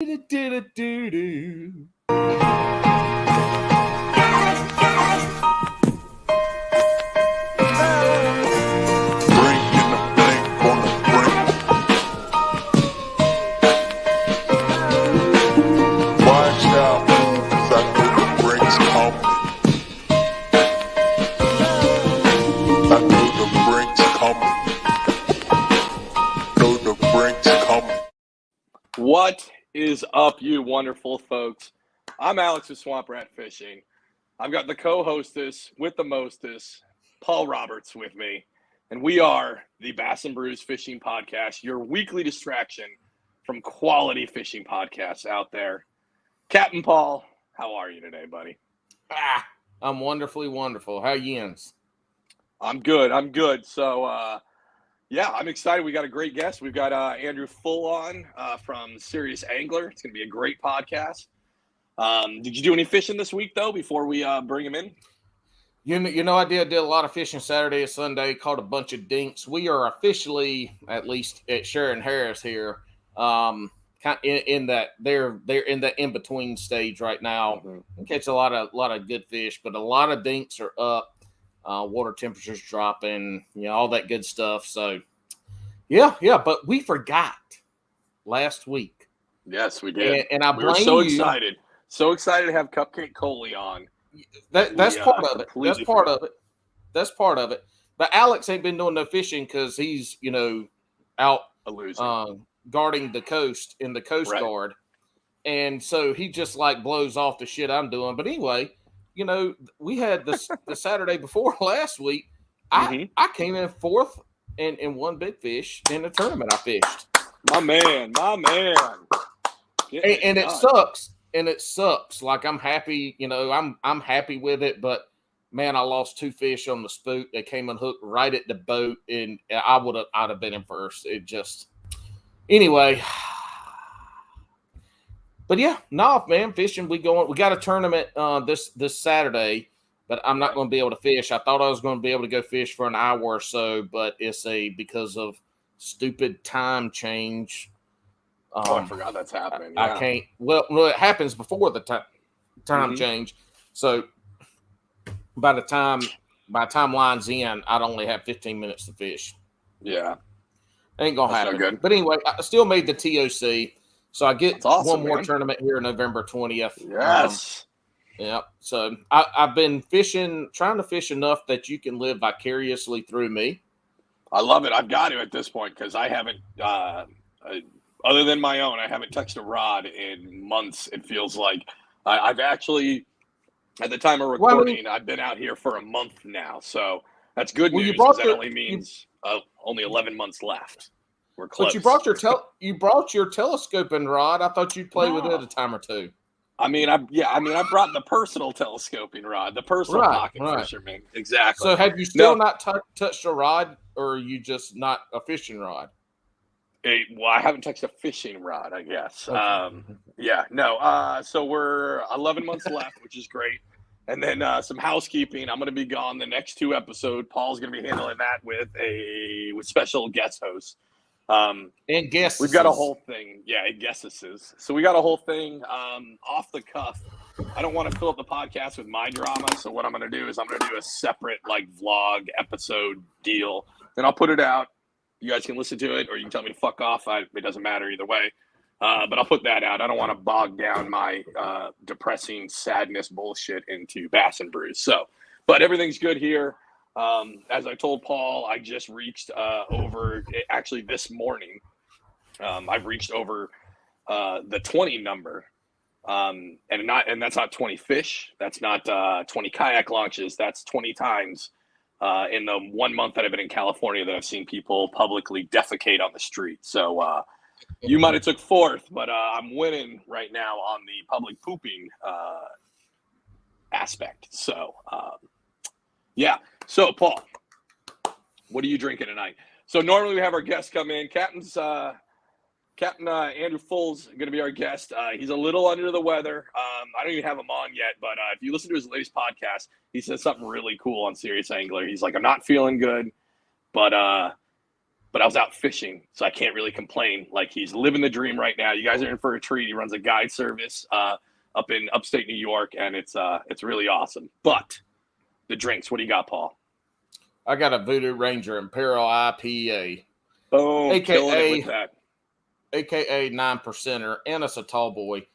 Do-do-do-do-do. What is up, you wonderful folks? I'm Alex with Swamp Rat Fishing. I've got the co-hostess with the mostest, Paul Roberts, with me, and we are the Bass and Brews Fishing Podcast, your weekly distraction from quality fishing podcasts out there. Captain Paul, how are you today, buddy? I'm wonderfully wonderful. How yins? I'm good. So, yeah, I'm excited. We got a great guest. We've got Andrew Full on from Serious Angler. It's going to be a great podcast. Did you do any fishing this week, though, before we bring him in? You know, I did a lot of fishing Saturday and Sunday, caught a bunch of dinks. We are officially, at least at Sharon Harris here, in that they're in the in-between stage right now. Mm-hmm. Catch a lot of good fish, but a lot of dinks are up. Water temperatures dropping, all that good stuff. So, yeah. But we forgot last week. Yes, we did. And I blame you. We were so excited. So excited to have Cupcake Coley on. That's part of it. That's part of it. But Alex ain't been doing no fishing because he's, out guarding the coast in the Coast Guard. And so he just blows off the shit I'm doing. But anyway, we had the Saturday before last week. I came in fourth and one big fish in the tournament I fished. My man. And it sucks. And it sucks. I'm happy, I'm happy with it, but man, I lost two fish on the spook. They came and hooked right at the boat, and I'd have been in first. It just anyway. But yeah, man, fishing. We got a tournament this Saturday, but I'm not going to be able to fish. I thought I was going to be able to go fish for an hour or so, but it's because of stupid time change. I forgot that's happening. Yeah. I can't. Well, it happens before the time change. So by the time line's in, I'd only have 15 minutes to fish. Yeah, ain't gonna happen. No good. But anyway, I still made the TOC. So I get awesome, one more tournament here November 20th. Yes. Yeah. So I've been trying to fish enough that you can live vicariously through me. I love it. I've got to at this point because I haven't, other than my own, I haven't touched a rod in months. It feels like I've actually, at the time of recording, I've been out here for a month now. So that's good news because that only means only 11 months left. We're close. But you brought your telescoping rod. I thought you'd play with it a time or two. I brought the personal telescoping rod, the personal pocket fisherman. Exactly. So have you still not touched a rod, or are you just not a fishing rod? I haven't touched a fishing rod, I guess. Okay. So we're 11 months left, which is great. And then some housekeeping. I'm going to be gone the next two episodes. Paul's going to be handling that with special guest hosts. And guesses. We've got a whole thing. Yeah, guesses. So we got a whole thing off the cuff. I don't want to fill up the podcast with my drama. So what I'm going to do is I'm going to do a separate vlog episode deal. Then I'll put it out. You guys can listen to it, or you can tell me to fuck off. It doesn't matter either way. But I'll put that out. I don't want to bog down my depressing sadness bullshit into Bass and Brews. But everything's good here. As I told Paul, I just reached over, actually this morning, I've reached over the 20 number. And that's not 20 fish. That's not 20 kayak launches. That's 20 times in the 1 month that I've been in California that I've seen people publicly defecate on the street. So you might have took fourth, but I'm winning right now on the public pooping aspect. So, yeah. So, Paul, what are you drinking tonight? So normally we have our guests come in. Captain Andrew Full's going to be our guest. He's a little under the weather. I don't even have him on yet, but if you listen to his latest podcast, he said something really cool on Serious Angler. He's like, I'm not feeling good, but but I was out fishing, so I can't really complain. Like, he's living the dream right now. You guys are in for a treat. He runs a guide service up in upstate New York, and it's really awesome. But the drinks, what do you got, Paul? I got a Voodoo Ranger Imperial IPA, Boom, killing it with that. AKA 9%er, and it's a tall boy.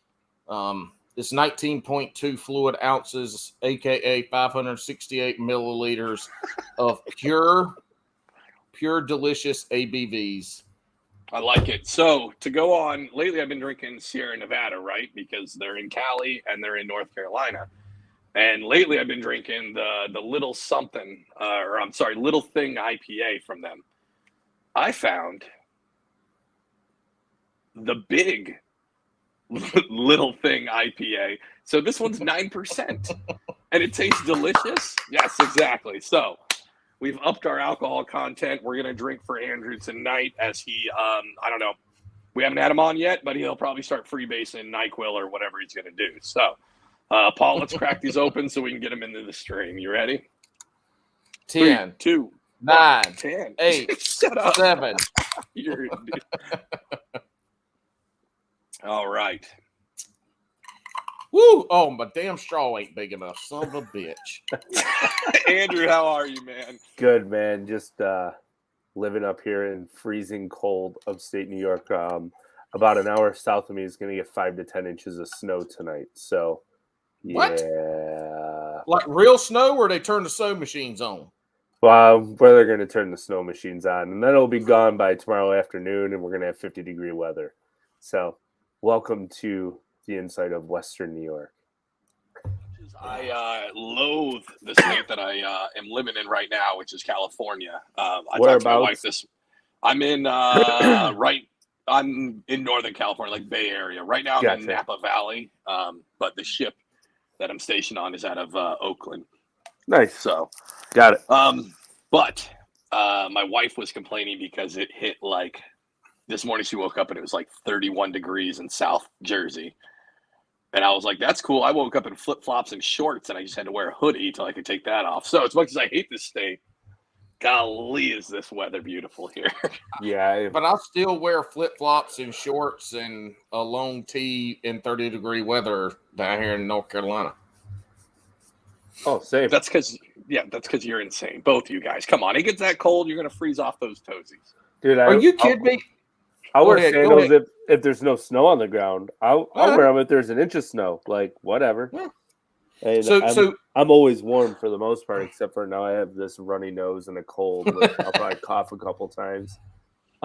It's 19.2 fluid ounces, AKA 568 milliliters of pure delicious ABVs. I like it. So to go on, lately I've been drinking Sierra Nevada, right? Because they're in Cali and they're in North Carolina. And lately I've been drinking the Little Something, Little Thing IPA from them. I found the big Little Thing IPA. So this one's 9%. And it tastes delicious. Yes, exactly. So we've upped our alcohol content. We're going to drink for Andrew tonight as he, I don't know. We haven't had him on yet, but he'll probably start freebasing NyQuil or whatever he's going to do. So, Paul, let's crack these open so we can get them into the stream. You ready? 10, 3, 2, 9, 10, 8, shut up. 7. All right. Woo! Oh, my damn straw ain't big enough. Son of a bitch. Andrew, how are you, man? Good, man. Just living up here in freezing cold upstate New York. About an hour south of me is going to get 5 to 10 inches of snow tonight. So, What? yeah. Like real snow, or they turn the snow machines on? Well, where they're going to turn the snow machines on. And then it'll be gone by tomorrow afternoon, and we're going to have 50-degree weather. So, welcome to the inside of Western New York. I loathe the state that I am living in right now, which is California. I Whereabouts? talked to my wife this. I'm in I'm in Northern California, like Bay Area. Right now I'm in Napa Valley, but the ship that I'm stationed on is out of Oakland. Nice. So, got it. But my wife was complaining because it hit like this morning. She woke up and it was like 31 degrees in South Jersey. And I was like, that's cool. I woke up in flip-flops and shorts, and I just had to wear a hoodie till I could take that off. So as much as I hate this state, golly, is this weather beautiful here. Yeah. But I'll still wear flip-flops and shorts and a long tee in 30-degree weather down here in North Carolina. Oh, same. That's because you're insane. Both you guys. Come on. It gets that cold, you're going to freeze off those toesies. Dude, Are you kidding me? I'll wear ahead, sandals if there's no snow on the ground. I'll wear them if there's an inch of snow. Like, whatever. Yeah. And I'm always warm for the most part, except for now I have this runny nose and a cold. I'll probably cough a couple times.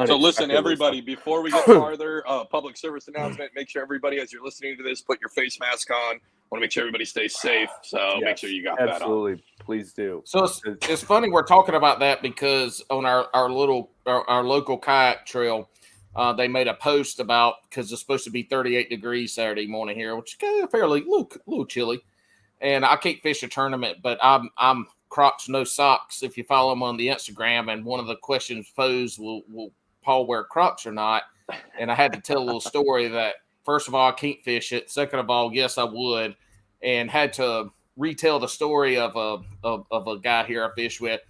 So listen, everybody, before we get farther, public service announcement, make sure everybody, as you're listening to this, put your face mask on. I want to make sure everybody stays safe. So make sure you got that on. Absolutely. Please do. So it's funny we're talking about that because on our local kayak trail, they made a post about, because it's supposed to be 38 degrees Saturday morning here, which is fairly little chilly. And I can't fish a tournament, but I'm Crocs no socks. If you follow them on the Instagram, and one of the questions posed, will Paul wear Crocs or not? And I had to tell a little story that, first of all, I can't fish it. Second of all, yes, I would, and had to retell the story of a guy here I fish with.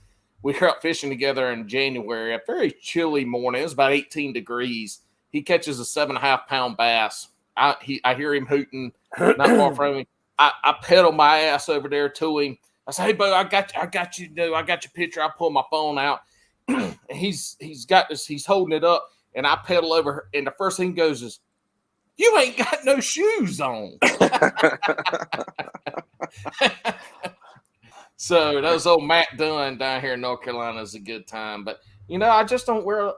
We were out fishing together in January, a very chilly morning. It was about 18 degrees. He catches a 7.5-pound bass. I hear him hooting not far from me. I pedal my ass over there to him. I say, "Hey, Bo, I got you. I got your picture." I pull my phone out. And he's got this. He's holding it up, and I pedal over. And the first thing goes is, "You ain't got no shoes on." So that was old Matt Dunn down here in North Carolina is a good time. But I just don't wear.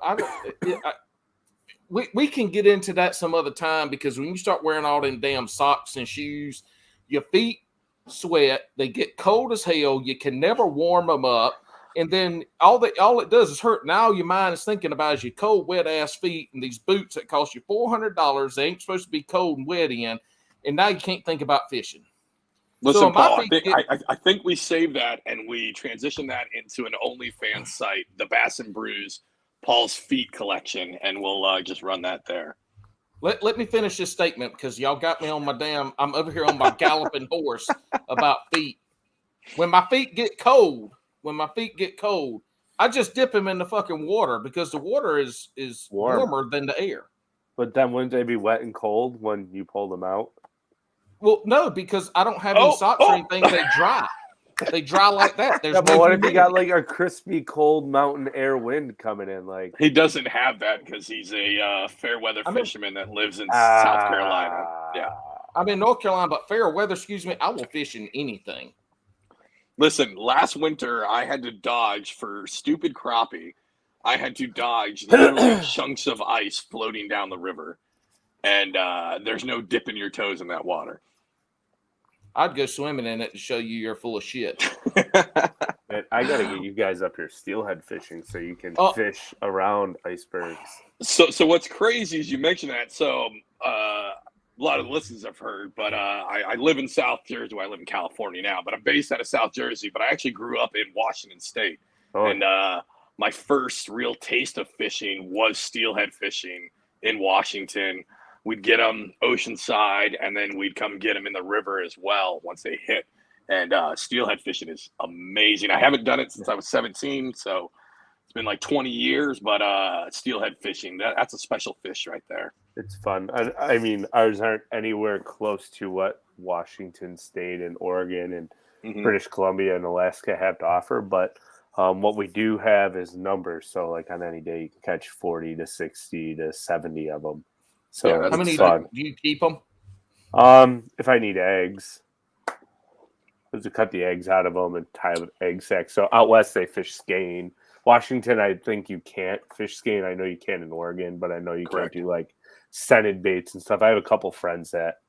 We can get into that some other time, because when you start wearing all them damn socks and shoes, your feet sweat. They get cold as hell. You can never warm them up. And then all it does is hurt. Now your mind is thinking about is your cold, wet ass feet and these boots that cost you $400. They ain't supposed to be cold and wet in. And now you can't think about fishing. Listen, so Paul, I think we saved that and we transitioned that into an OnlyFans site, the Bass and Brews Paul's Feet collection, and we'll just run that there. Let me finish this statement, because y'all got me on I'm over here on my galloping horse about feet. When my feet get cold, I just dip them in the fucking water because the water is warmer than the air. But then wouldn't they be wet and cold when you pull them out? Well, no, because I don't have any socks or anything. They dry. They dry like that. There's but what if you got like a crispy, cold mountain air wind coming in? Like he doesn't have that because he's a fair weather fisherman that lives in South Carolina. Yeah, I'm in North Carolina, but fair weather. Excuse me, I will fish in anything. Listen, last winter I had to dodge for stupid crappie. I had to dodge literally chunks of ice floating down the river, and there's no dipping your toes in that water. I'd go swimming in it to show you're full of shit. Man, I gotta get you guys up here steelhead fishing so you can fish around icebergs. So what's crazy is you mentioned that. So a lot of the listeners have heard, but I live in South Jersey. Well, I live in California now, but I'm based out of South Jersey. But I actually grew up in Washington State, and my first real taste of fishing was steelhead fishing in Washington. We'd get them oceanside, and then we'd come get them in the river as well once they hit. And steelhead fishing is amazing. I haven't done it since I was 17, so it's been like 20 years. But steelhead fishing, that's a special fish right there. It's fun. I mean, ours aren't anywhere close to what Washington State and Oregon and British Columbia and Alaska have to offer, but what we do have is numbers. So, like on any day, you can catch 40 to 60 to 70 of them. So how many do you keep them? If I need eggs, just to cut the eggs out of them and tie them with egg sacks. So out west they fish skein. Washington, I think you can't fish skein. I know you can in Oregon, but I know you can't do like scented baits and stuff. I have a couple friends that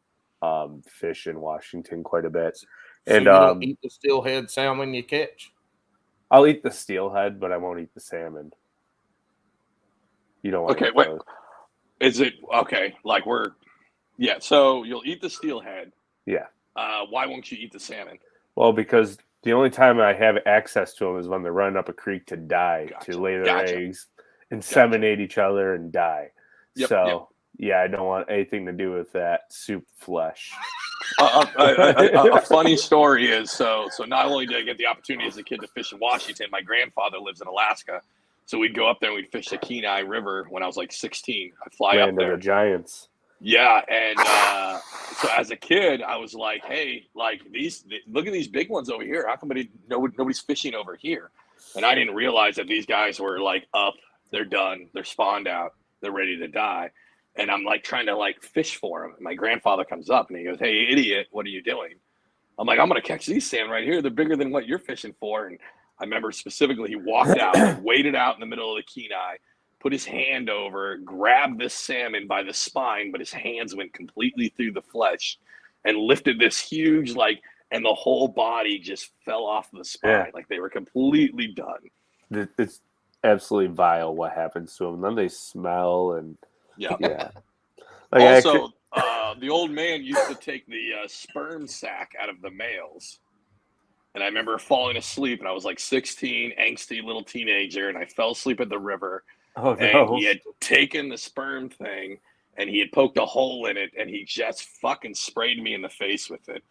fish in Washington quite a bit. So and you don't eat the steelhead salmon you catch? I'll eat the steelhead, but I won't eat the salmon. You don't want to. Wait. Is it okay? Like so you'll eat the steelhead. Yeah. Why won't you eat the salmon? Well, because the only time I have access to them is when they're running up a creek to die, to lay their eggs, inseminate each other, and die. Yeah, I don't want anything to do with that soup flesh. A funny story is so not only did I get the opportunity as a kid to fish in Washington, my grandfather lives in Alaska. So we'd go up there and we'd fish the Kenai River when I was like 16. I'd fly up there. The giants. Yeah, and so as a kid, I was like, hey, like look at these big ones over here. How come nobody's fishing over here? And I didn't realize that these guys were like up, they're done, they're spawned out, they're ready to die. And I'm like trying to like fish for them. And my grandfather comes up and he goes, hey, idiot, what are you doing? I'm like, I'm going to catch these salmon right here. They're bigger than what you're fishing for. And I remember specifically he walked out, waded out in the middle of the Kenai, put his hand over, grabbed this salmon by the spine, but his hands went completely through the flesh and lifted this huge, and the whole body just fell off the spine. Yeah. Like they were completely done. It's absolutely vile what happens to them. And then they smell and yeah. Like also, the old man used to take the sperm sac out of the males. And I remember falling asleep, and I was like 16, angsty little teenager, and I fell asleep at the river. Oh, no. And he had taken the sperm thing, and he had poked a hole in it, and he just fucking sprayed me in the face with it.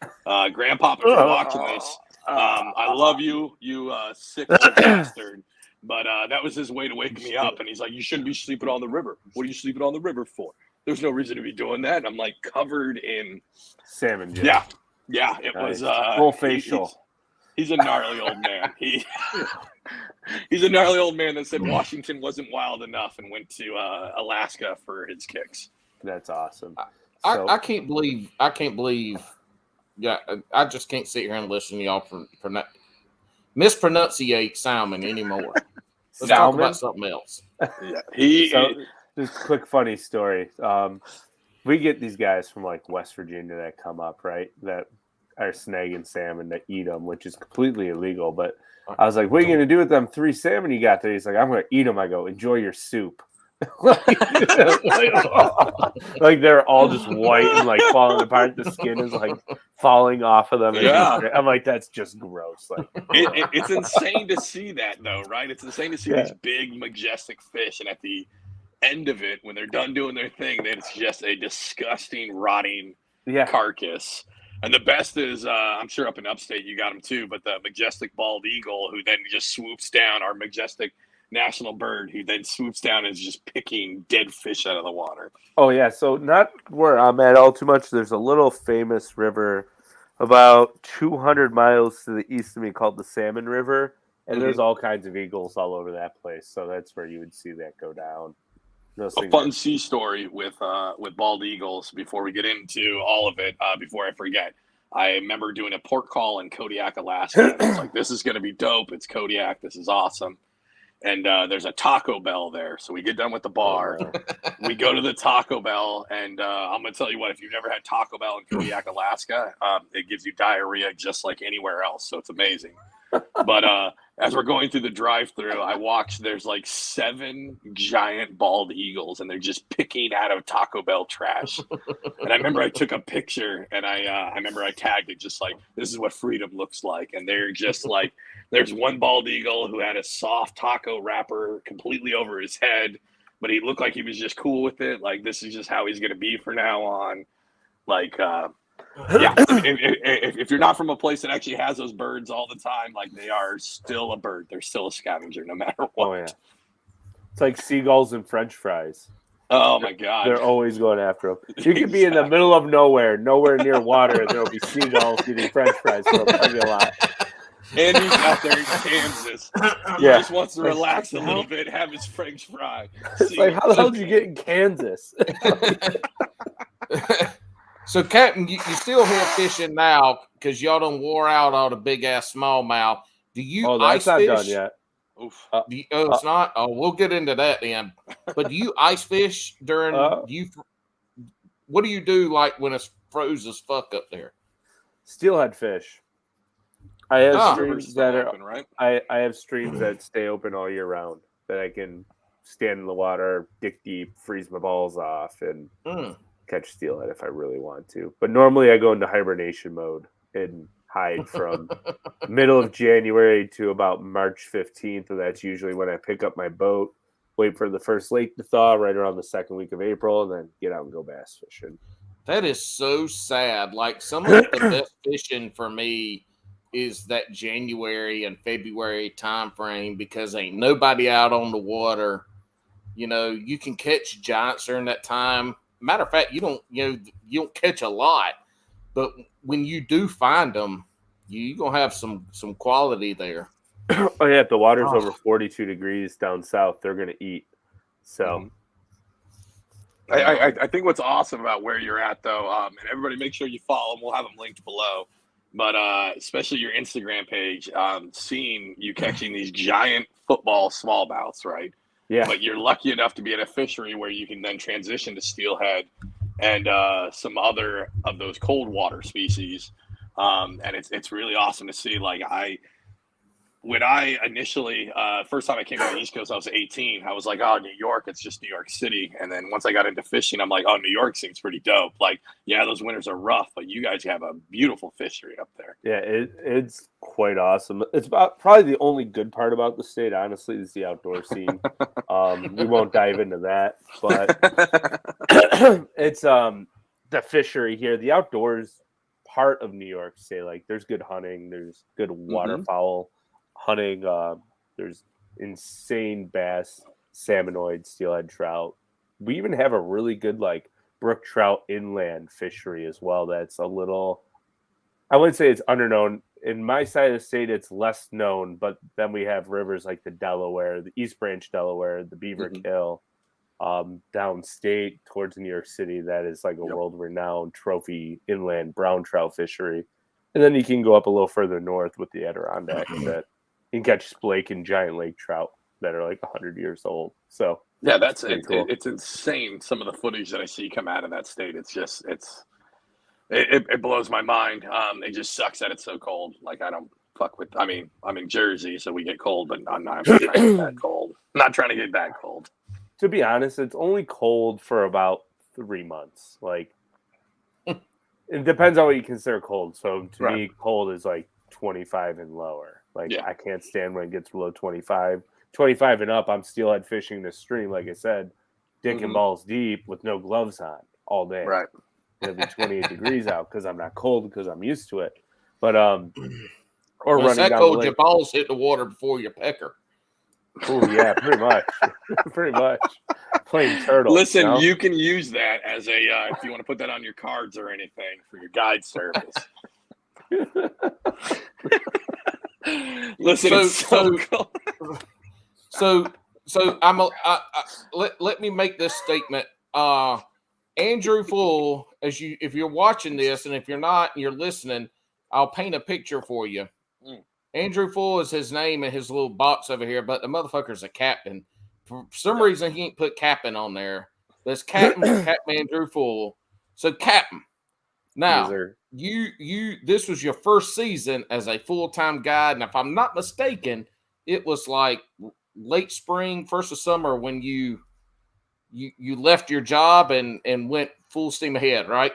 Grandpa, if you're watching this, I love you, you sick old bastard. But that was his way to wake me up. And he's like, you shouldn't be sleeping on the river. What are you sleeping on the river for? There's no reason to be doing that. And I'm like covered in salmon gel. Yeah. It was full facial. He's a gnarly old man. He's a gnarly old man that said Washington wasn't wild enough and went to Alaska for his kicks. That's awesome. I can't believe. Yeah, I just can't sit here and listen to y'all mispronunciate salmon anymore. Let's talk about something else. Yeah, just a quick funny story. We get these guys from like West Virginia that come up, right? That are snagging salmon that eat them, which is completely illegal. But I was like, "What are you going to do with them 3 salmon you got there?" He's like, "I'm going to eat them." I go, "Enjoy your soup." like they're all just white and like falling apart. The skin is like falling off of them. Yeah. I'm like, that's just gross. Like it's insane to see that though, right? It's insane to see these big majestic fish, and at the end of it, when they're done doing their thing, then it's just a disgusting rotting carcass. And the best is, I'm sure up in upstate you got them too, but the majestic bald eagle who then just swoops down, our majestic national bird who then swoops down and is just picking dead fish out of the water. Oh, yeah. So not where I'm at all too much. There's a little famous river about 200 miles to the east of me called the Salmon River. And there's all kinds of eagles all over that place. So that's where you would see that go down. A fun sea story with bald eagles before we get into all of it, before I forget. I remember doing a port call in Kodiak, Alaska. And I was like, this is going to be dope. It's Kodiak. This is awesome. And there's a Taco Bell there. So we get done with the bar. Oh, no. We go to the Taco Bell. And I'm going to tell you what, if you've never had Taco Bell in Kodiak, Alaska, it gives you diarrhea just like anywhere else. So it's amazing. But as we're going through the drive-thru, I watched. There's like 7 giant bald eagles, and they're just picking out of Taco Bell trash. And I remember I took a picture, and I remember I tagged it just like, "This is what freedom looks like." And they're just like, there's one bald eagle who had a soft taco wrapper completely over his head, but he looked like he was just cool with it. Like, this is just how he's going to be from now on. Like, yeah, if you're not from a place that actually has those birds all the time, like, they are still a bird. They're still a scavenger no matter what. Oh, yeah. It's like seagulls and French fries. Oh, my God. They're always going after them. You could be in the middle of nowhere near water, and there will be seagulls eating French fries for a parking lot. Andy's out there in Kansas. He just wants to relax a little bit, have his French fry. It's like, how the hell did you get in Kansas? So, Captain, you still here fishing now because y'all done wore out all the big-ass smallmouth. Do you ice fish? Not done yet. Oof. It's not? Oh, we'll get into that then. But do you ice fish during what do you do, like, when it's froze as fuck up there? Steelhead fish. I have streams that are open, right? I have streams that stay open all year round that I can stand in the water, dick deep, freeze my balls off, and catch steelhead if I really want to. But normally I go into hibernation mode and hide from middle of January to about March 15th, and that's usually when I pick up my boat, wait for the first lake to thaw right around the second week of April, and then get out and go bass fishing. That is so sad. Like, some of the best fishing for me is that January and February time frame because ain't nobody out on the water. You know, you can catch giants during that time. Matter of fact, you don't catch a lot, but when you do find them, you're gonna have some quality there. Oh yeah, if the water's over 42 degrees down south, they're gonna eat. So I think what's awesome about where you're at, though, and everybody make sure you follow them. We'll have them linked below. But especially your Instagram page, seeing you catching these giant football smallmouths, right? Yeah. But you're lucky enough to be in a fishery where you can then transition to steelhead and some other of those cold water species. And it's really awesome to see. Like, when I initially, first time I came to the East Coast, I was 18. I was like, oh, New York, it's just New York City. And then once I got into fishing, I'm like, oh, New York seems pretty dope. Like, yeah, those winters are rough, but you guys have a beautiful fishery up there. Yeah, it's quite awesome. It's probably the only good part about the state, honestly, is the outdoor scene. We won't dive into that, but it's the fishery here, the outdoors part of New York State. Like, there's good hunting, there's good waterfowl hunting, there's insane bass, salmonoid, steelhead trout. We even have a really good, like, brook trout inland fishery as well. That's a little, I wouldn't say it's underknown. In my side of the state, it's less known, but then we have rivers like the Delaware, the East Branch Delaware, the Beaver Kill, downstate towards New York City. That is like a world-renowned trophy inland brown trout fishery. And then you can go up a little further north with the Adirondacks that you can catch splake and giant lake trout that are like 100 years old. So yeah, it's insane. Some of the footage that I see come out of that state, it blows my mind. It just sucks that it's so cold. Like, I don't fuck with. I mean, I'm in Jersey, so we get cold, but I'm not trying to get that cold. I'm not trying to get that cold. To be honest, it's only cold for about 3 months. Like, it depends on what you consider cold. So to me, cold is like 25 and lower. Like, I can't stand when it gets below 25. 25 and up, I'm steelhead fishing the stream, like I said, dick and balls deep with no gloves on all day. Right. It'll be 28 degrees out because I'm not cold because I'm used to it. But or when it's running that down cold, the lake. your balls hit the water before your pecker. Oh yeah, pretty much, pretty much. Playing turtle. Listen, you can use that as a if you want to put that on your cards or anything for your guide service. Listen, so let me make this statement. Andrew Full, if you're watching this, and if you're not and you're listening, I'll paint a picture for you. Andrew Full is his name and his little box over here, but the motherfucker's a captain. For some reason, he ain't put Captain on there. There's Captain Andrew Full. So Captain, now this was your first season as a full-time guide, and if I'm not mistaken, it was like late spring, first of summer when you left your job and went full steam ahead, right?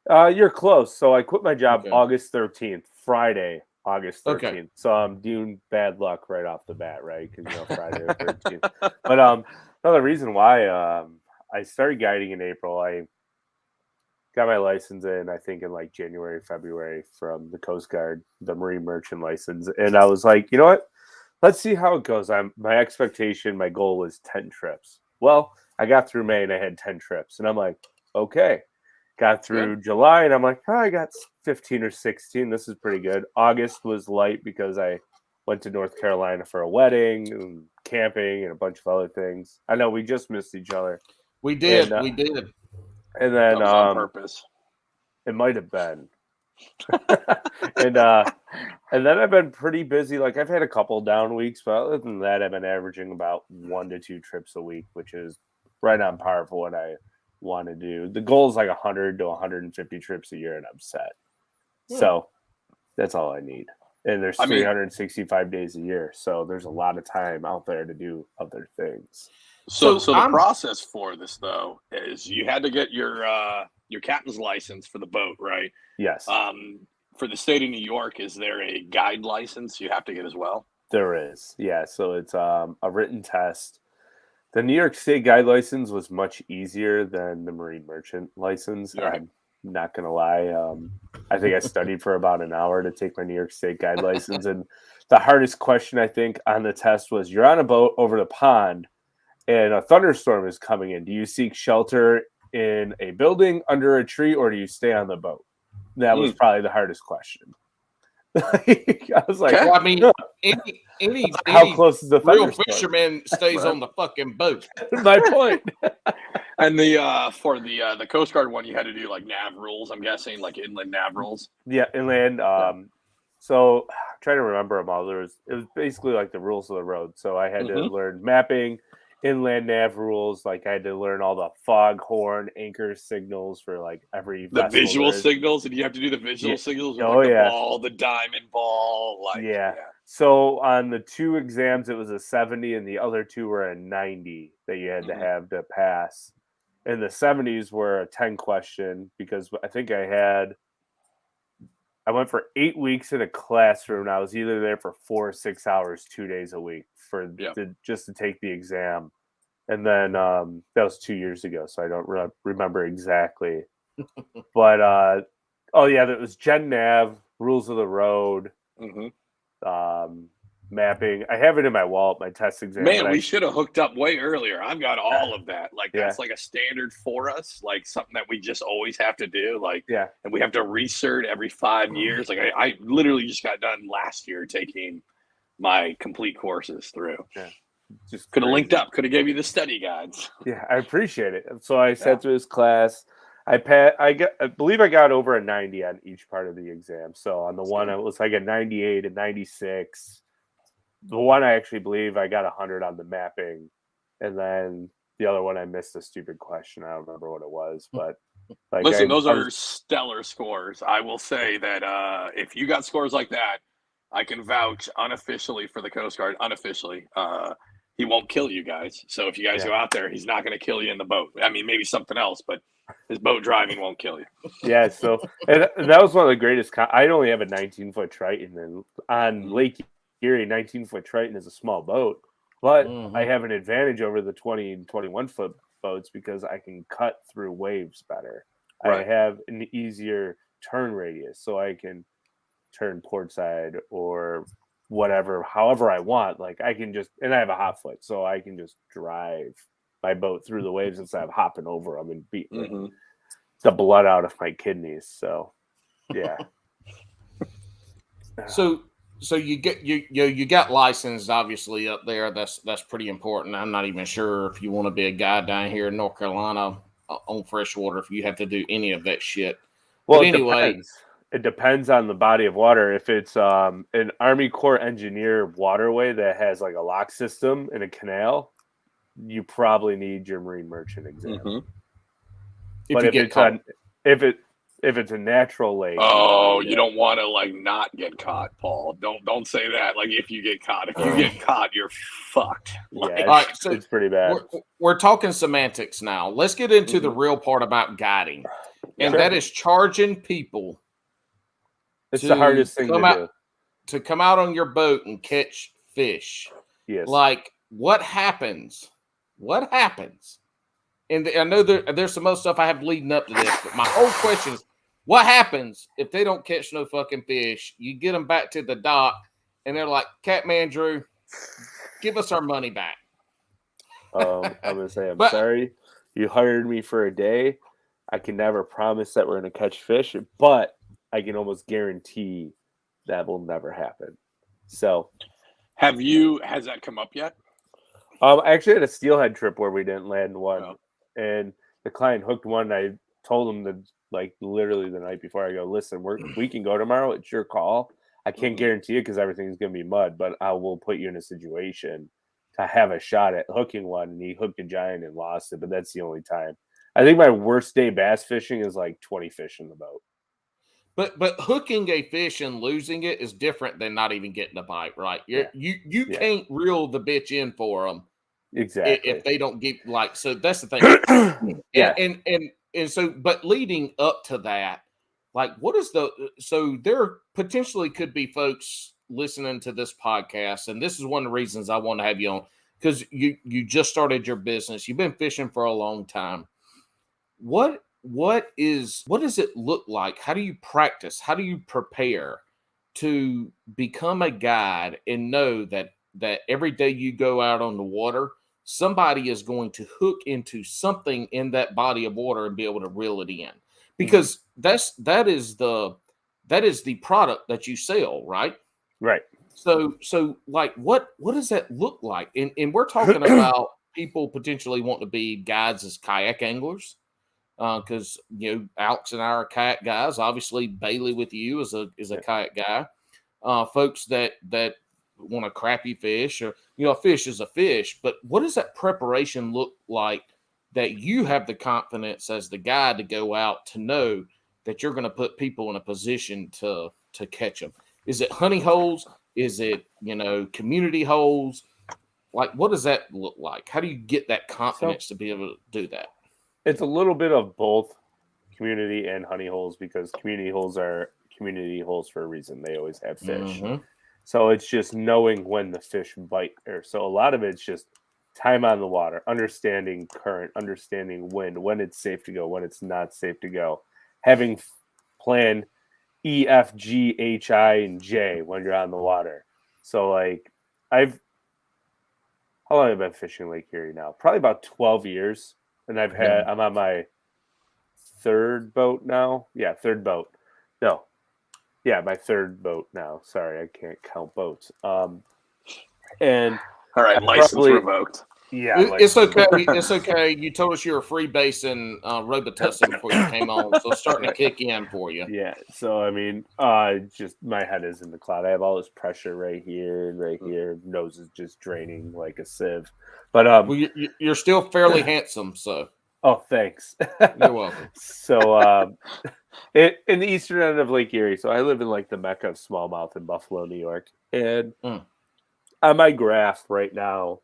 You're close. So I quit my job August 13th, Friday, August 13th. Okay. So I'm doing bad luck right off the bat, right? Because Friday the 13th. But another reason why I started guiding in April, I got my license in, I think in like January, February from the Coast Guard, the Marine Merchant license. And I was like, you know what? Let's see how it goes. My expectation, my goal was 10 trips. Well, I got through May and I had 10 trips. And I'm like, okay. Got through July and I'm like, I got 15 or 16. This is pretty good. August was light because I went to North Carolina for a wedding and camping and a bunch of other things. I know we just missed each other. We did. We did. And then on purpose. It might have been. and then I've been pretty busy. Like I've had a couple down weeks, but other than that, I've been averaging about 1 to 2 trips a week, which is right on par for what I want to do. The goal is like 100 to 150 trips a year, and I'm set. So that's all I need. And there's 365 days a year, so there's a lot of time out there to do other things. So the process for this though is you had to get your captain's license for the boat, right? Yes. For the state of New York, is there a guide license you have to get as well? There is, yeah. So it's a written test. The New York State guide license was much easier than the Marine Merchant license. Right. I'm not gonna lie. I think I studied for about an hour to take my New York State guide license, and the hardest question I think on the test was: you're on a boat over the pond, and a thunderstorm is coming in. Do you seek shelter in a building, under a tree, or do you stay on the boat? That was probably the hardest question. I was like, well, I mean, any how close is the real fisherman stays on the fucking boat? My point. And for the Coast Guard one, you had to do like nav rules. I'm guessing like inland nav rules. Yeah, inland. So I'm trying to remember them all. It was basically like the rules of the road. So I had to learn mapping, inland nav rules. Like I had to learn all the foghorn anchor signals for like every the visual signals. And you have to do the visual signals with the ball, the diamond ball. So on the 2 exams, it was a 70, and the other 2 were a 90 that you had to have to pass. And the 70s were a 10 question because I think I went for 8 weeks in a classroom. And I was either there for 4 or 6 hours, 2 days a week just to take the exam. And then that was 2 years ago, so I don't remember exactly. But that was Gen Nav, rules of the road, mapping. I have it in my wallet, my test exam. Man, we should have hooked up way earlier. I've got all of that. Like that's like a standard for us, like something that we just always have to do. Like, and we have to recert every 5 years. Like I literally just got done last year taking my complete courses through. Yeah. Just could have linked up, could have gave you the study guides. Yeah, I appreciate it. So I sat through his class. I believe I got over a 90 on each part of the exam. So on the one, it was like a 98, a 96. The one I actually believe I got 100 on the mapping, and then the other one I missed a stupid question. I don't remember what it was, but like, listen, those are stellar scores. I will say that if you got scores like that, I can vouch unofficially for the Coast Guard. Unofficially, he won't kill you guys. So if you guys go out there, he's not going to kill you in the boat. I mean, maybe something else, but his boat driving won't kill you. Yeah. So and that was one of the greatest. I only have a 19-foot Triton, and on Lake Erie, 19-foot Triton is a small boat, but I have an advantage over the 20 and 21-foot boats because I can cut through waves better. I have an easier turn radius, so I can turn port side or whatever, however I want. Like I can just, and I have a hot foot, so I can just drive my boat through the waves instead of hopping over them and beating the blood out of my kidneys. So, yeah. So you get you got licensed obviously up there. That's pretty important. I'm not even sure if you want to be a guy down here in North Carolina on freshwater if you have to do any of that shit. Well, but anyway, it depends on the body of water. If it's an Army Corps engineer waterway that has like a lock system and a canal, you probably need your marine merchant exam. But if it's a natural lake, you don't want to like not get caught, Paul. Don't say that. Like if you get caught, you're fucked. Yeah, all right, so it's pretty bad. We're talking semantics now. Let's get into the real part about guiding, and that is charging people. It's the hardest thing to do. To come out on your boat and catch fish. Yes. Like what happens? What happens? And I know there's some other stuff I have leading up to this, but my whole question is, what happens if they don't catch no fucking fish? You get them back to the dock, and they're like, Catman Drew, give us our money back. I'm going to say, I'm sorry. You hired me for a day. I can never promise that we're going to catch fish, but I can almost guarantee that will never happen. So, has that come up yet? I actually had a steelhead trip where we didn't land one, and the client hooked one. I told him that like literally the night before, I go, listen, we can go tomorrow. It's your call. I can't guarantee it because everything's going to be mud, but I will put you in a situation to have a shot at hooking one. And he hooked a giant and lost it, but that's the only time. I think my worst day bass fishing is like 20 fish in the boat. But hooking a fish and losing it is different than not even getting a bite, right? You can't reel the bitch in for them. Exactly. If they don't get so that's the thing. And so, but leading up to that, like what is so there potentially could be folks listening to this podcast, and this is one of the reasons I want to have you on, because you just started your business. You've been fishing for a long time. What does it look like? How do you practice? How do you prepare to become a guide and know that every day you go out on the water, somebody is going to hook into something in that body of water and be able to reel it in? Because that is the product that you sell, right? Right. So like what does that look like? And we're talking about people potentially want to be guides as kayak anglers. Because Alex and I are kayak guys. Obviously, Bailey with you is a kayak guy. Folks that want to crappie fish, or a fish is a fish. But what does that preparation look like that you have the confidence as the guide to go out to know that you're going to put people in a position to catch them? Is it honey holes? Is it community holes? Like what does that look like? How do you get that confidence to be able to do that? It's a little bit of both community and honey holes, because community holes are community holes for a reason. They always have fish. So it's just knowing when the fish bite. So a lot of it's just time on the water, understanding current, understanding wind, when it's safe to go, when it's not safe to go. Having plan E, F, G, H, I, and J when you're on the water. So like how long have I been fishing Lake Erie now? Probably about 12 years. And I'm on my third boat now. Yeah, third boat. No. Yeah, my third boat now. Sorry, I can't count boats. And all right, license revoked. Yeah, it's okay. It's okay. You told us you were free basing Robitussin before you came on, so it's starting to kick in for you. Yeah. So I mean, just my head is in the cloud. I have all this pressure right here and right here. Nose is just draining like a sieve. But well, you're still fairly handsome, so. Oh, thanks. You're welcome. So, in the eastern end of Lake Erie, so I live in like the mecca of smallmouth in Buffalo, New York, and on my graph right now,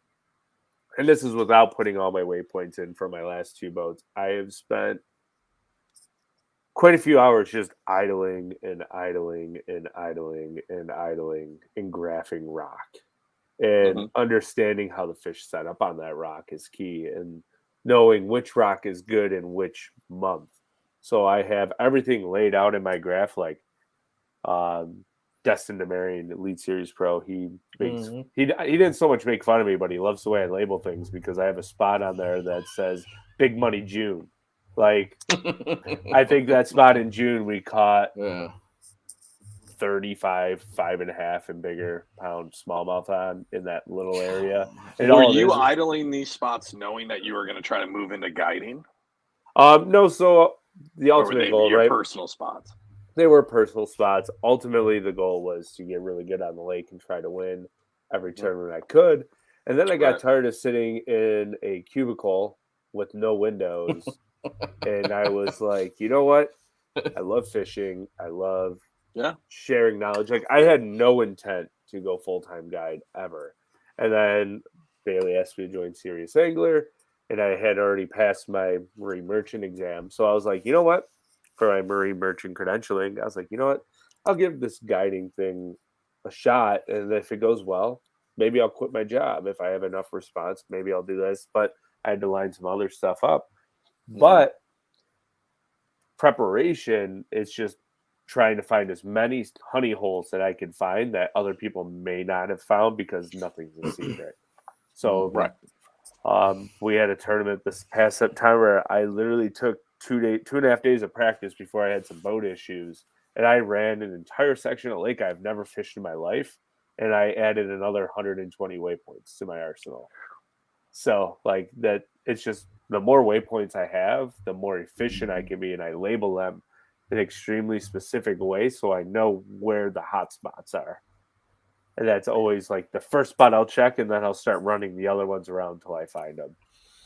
and this is without putting all my waypoints in for my last two boats, I have spent quite a few hours just idling and idling and idling and idling and graphing rock. And understanding how the fish set up on that rock is key, and knowing which rock is good in which month. So I have everything laid out in my graph, like Destined to Marry and Elite Series Pro. He makes he didn't so much make fun of me, but he loves the way I label things because I have a spot on there that says Big Money June. Like I think that spot in June we caught 35, 5.5 and bigger pound smallmouth on in that little area. And were you idling these spots knowing that you were going to try to move into guiding? No, so the ultimate goal, your right? Personal spots. They were personal spots. Ultimately, the goal was to get really good on the lake and try to win every tournament I could. And then I got tired of sitting in a cubicle with no windows. And I was like, you know what? I love fishing. I love sharing knowledge. Like I had no intent to go full-time guide ever. And then Bailey asked me to join Serious Angler. And I had already passed my marine merchant exam. So I was like, you know what? For my marine merchant credentialing, I was like, you know what? I'll give this guiding thing a shot. And if it goes well, maybe I'll quit my job. If I have enough response, maybe I'll do this. But I had to line some other stuff up. But preparation is just trying to find as many honey holes that I can find that other people may not have found because nothing's a secret. So we had a tournament this past September. I literally took 2.5 days of practice before I had some boat issues, and I ran an entire section of lake I've never fished in my life, and I added another 120 waypoints to my arsenal. So like that, it's just the more waypoints I have, the more efficient I can be, and I label them in an extremely specific way so I know where the hot spots are. And that's always like the first spot I'll check, and then I'll start running the other ones around until I find them.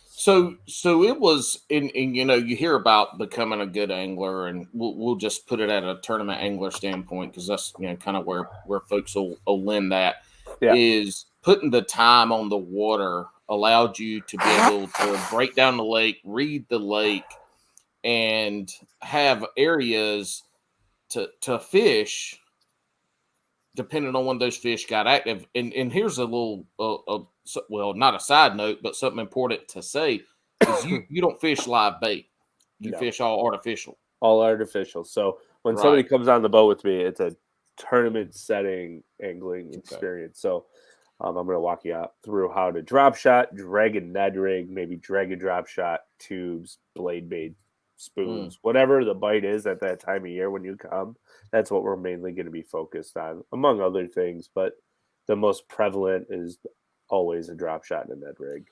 So it was in you hear about becoming a good angler, and we'll just put it at a tournament angler standpoint because that's kind of where folks will lend that is putting the time on the water allowed you to be able to break down the lake, read the lake, and have areas to fish depending on when those fish got active. And here's a little, well, not a side note, but something important to say is you don't fish live bait. You fish all artificial. All artificial. So when somebody comes on the boat with me, it's a tournament setting angling experience. So I'm going to walk you out through how to drop shot, drag a Ned rig, maybe drag a drop shot, tubes, blade bait, spoons, whatever the bite is at that time of year when you come. That's what we're mainly going to be focused on, among other things. But the most prevalent is always a drop shot and a Ned rig.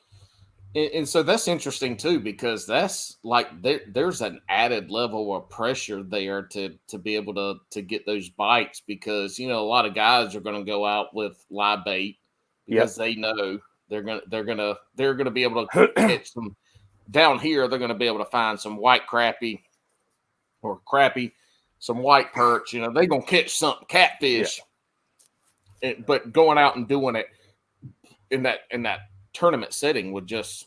And so that's interesting too, because that's like there's an added level of pressure there to be able to get those bites, because a lot of guys are going to go out with live bait because they know they're gonna be able to catch some down here. They're going to be able to find some white crappie, some white perch. They're going to catch something, catfish. But going out and doing it in that tournament setting with just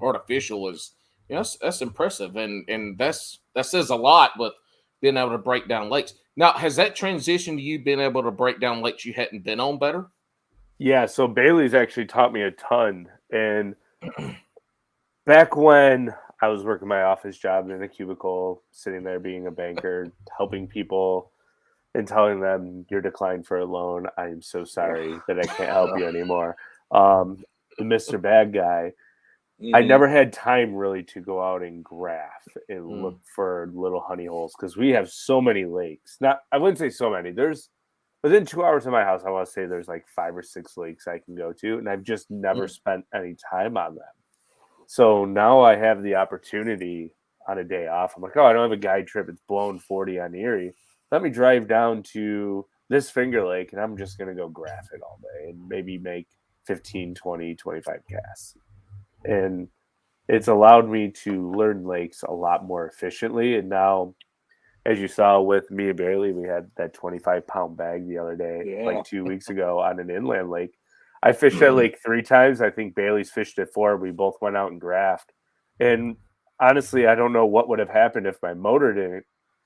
artificial is that's impressive, and that says a lot with being able to break down lakes. Now, has that transitioned to you being able to break down lakes you hadn't been on better? Yeah, so Bailey's actually taught me a ton. And back when I was working my office job in a cubicle, sitting there being a banker, helping people and telling them you're declined for a loan, I am so sorry that I can't help you anymore. The Mr. Bad Guy, I never had time really to go out and graph and look for little honey holes because we have so many lakes. I wouldn't say so many. There's within 2 hours of my house, I want to say there's like 5 or 6 lakes I can go to, and I've just never spent any time on them. So now I have the opportunity on a day off. I'm like, I don't have a guide trip. It's blowing 40 on Erie. Let me drive down to this Finger Lake, and I'm just going to go graph it all day and maybe make 15, 20, 25 casts. And it's allowed me to learn lakes a lot more efficiently. And now, as you saw with me and Bailey, we had that 25-pound bag the other day, like 2 weeks ago on an inland lake. I fished that lake 3 times. I think Bailey's fished it 4. We both went out and graphed. And honestly, I don't know what would have happened if my motor didn't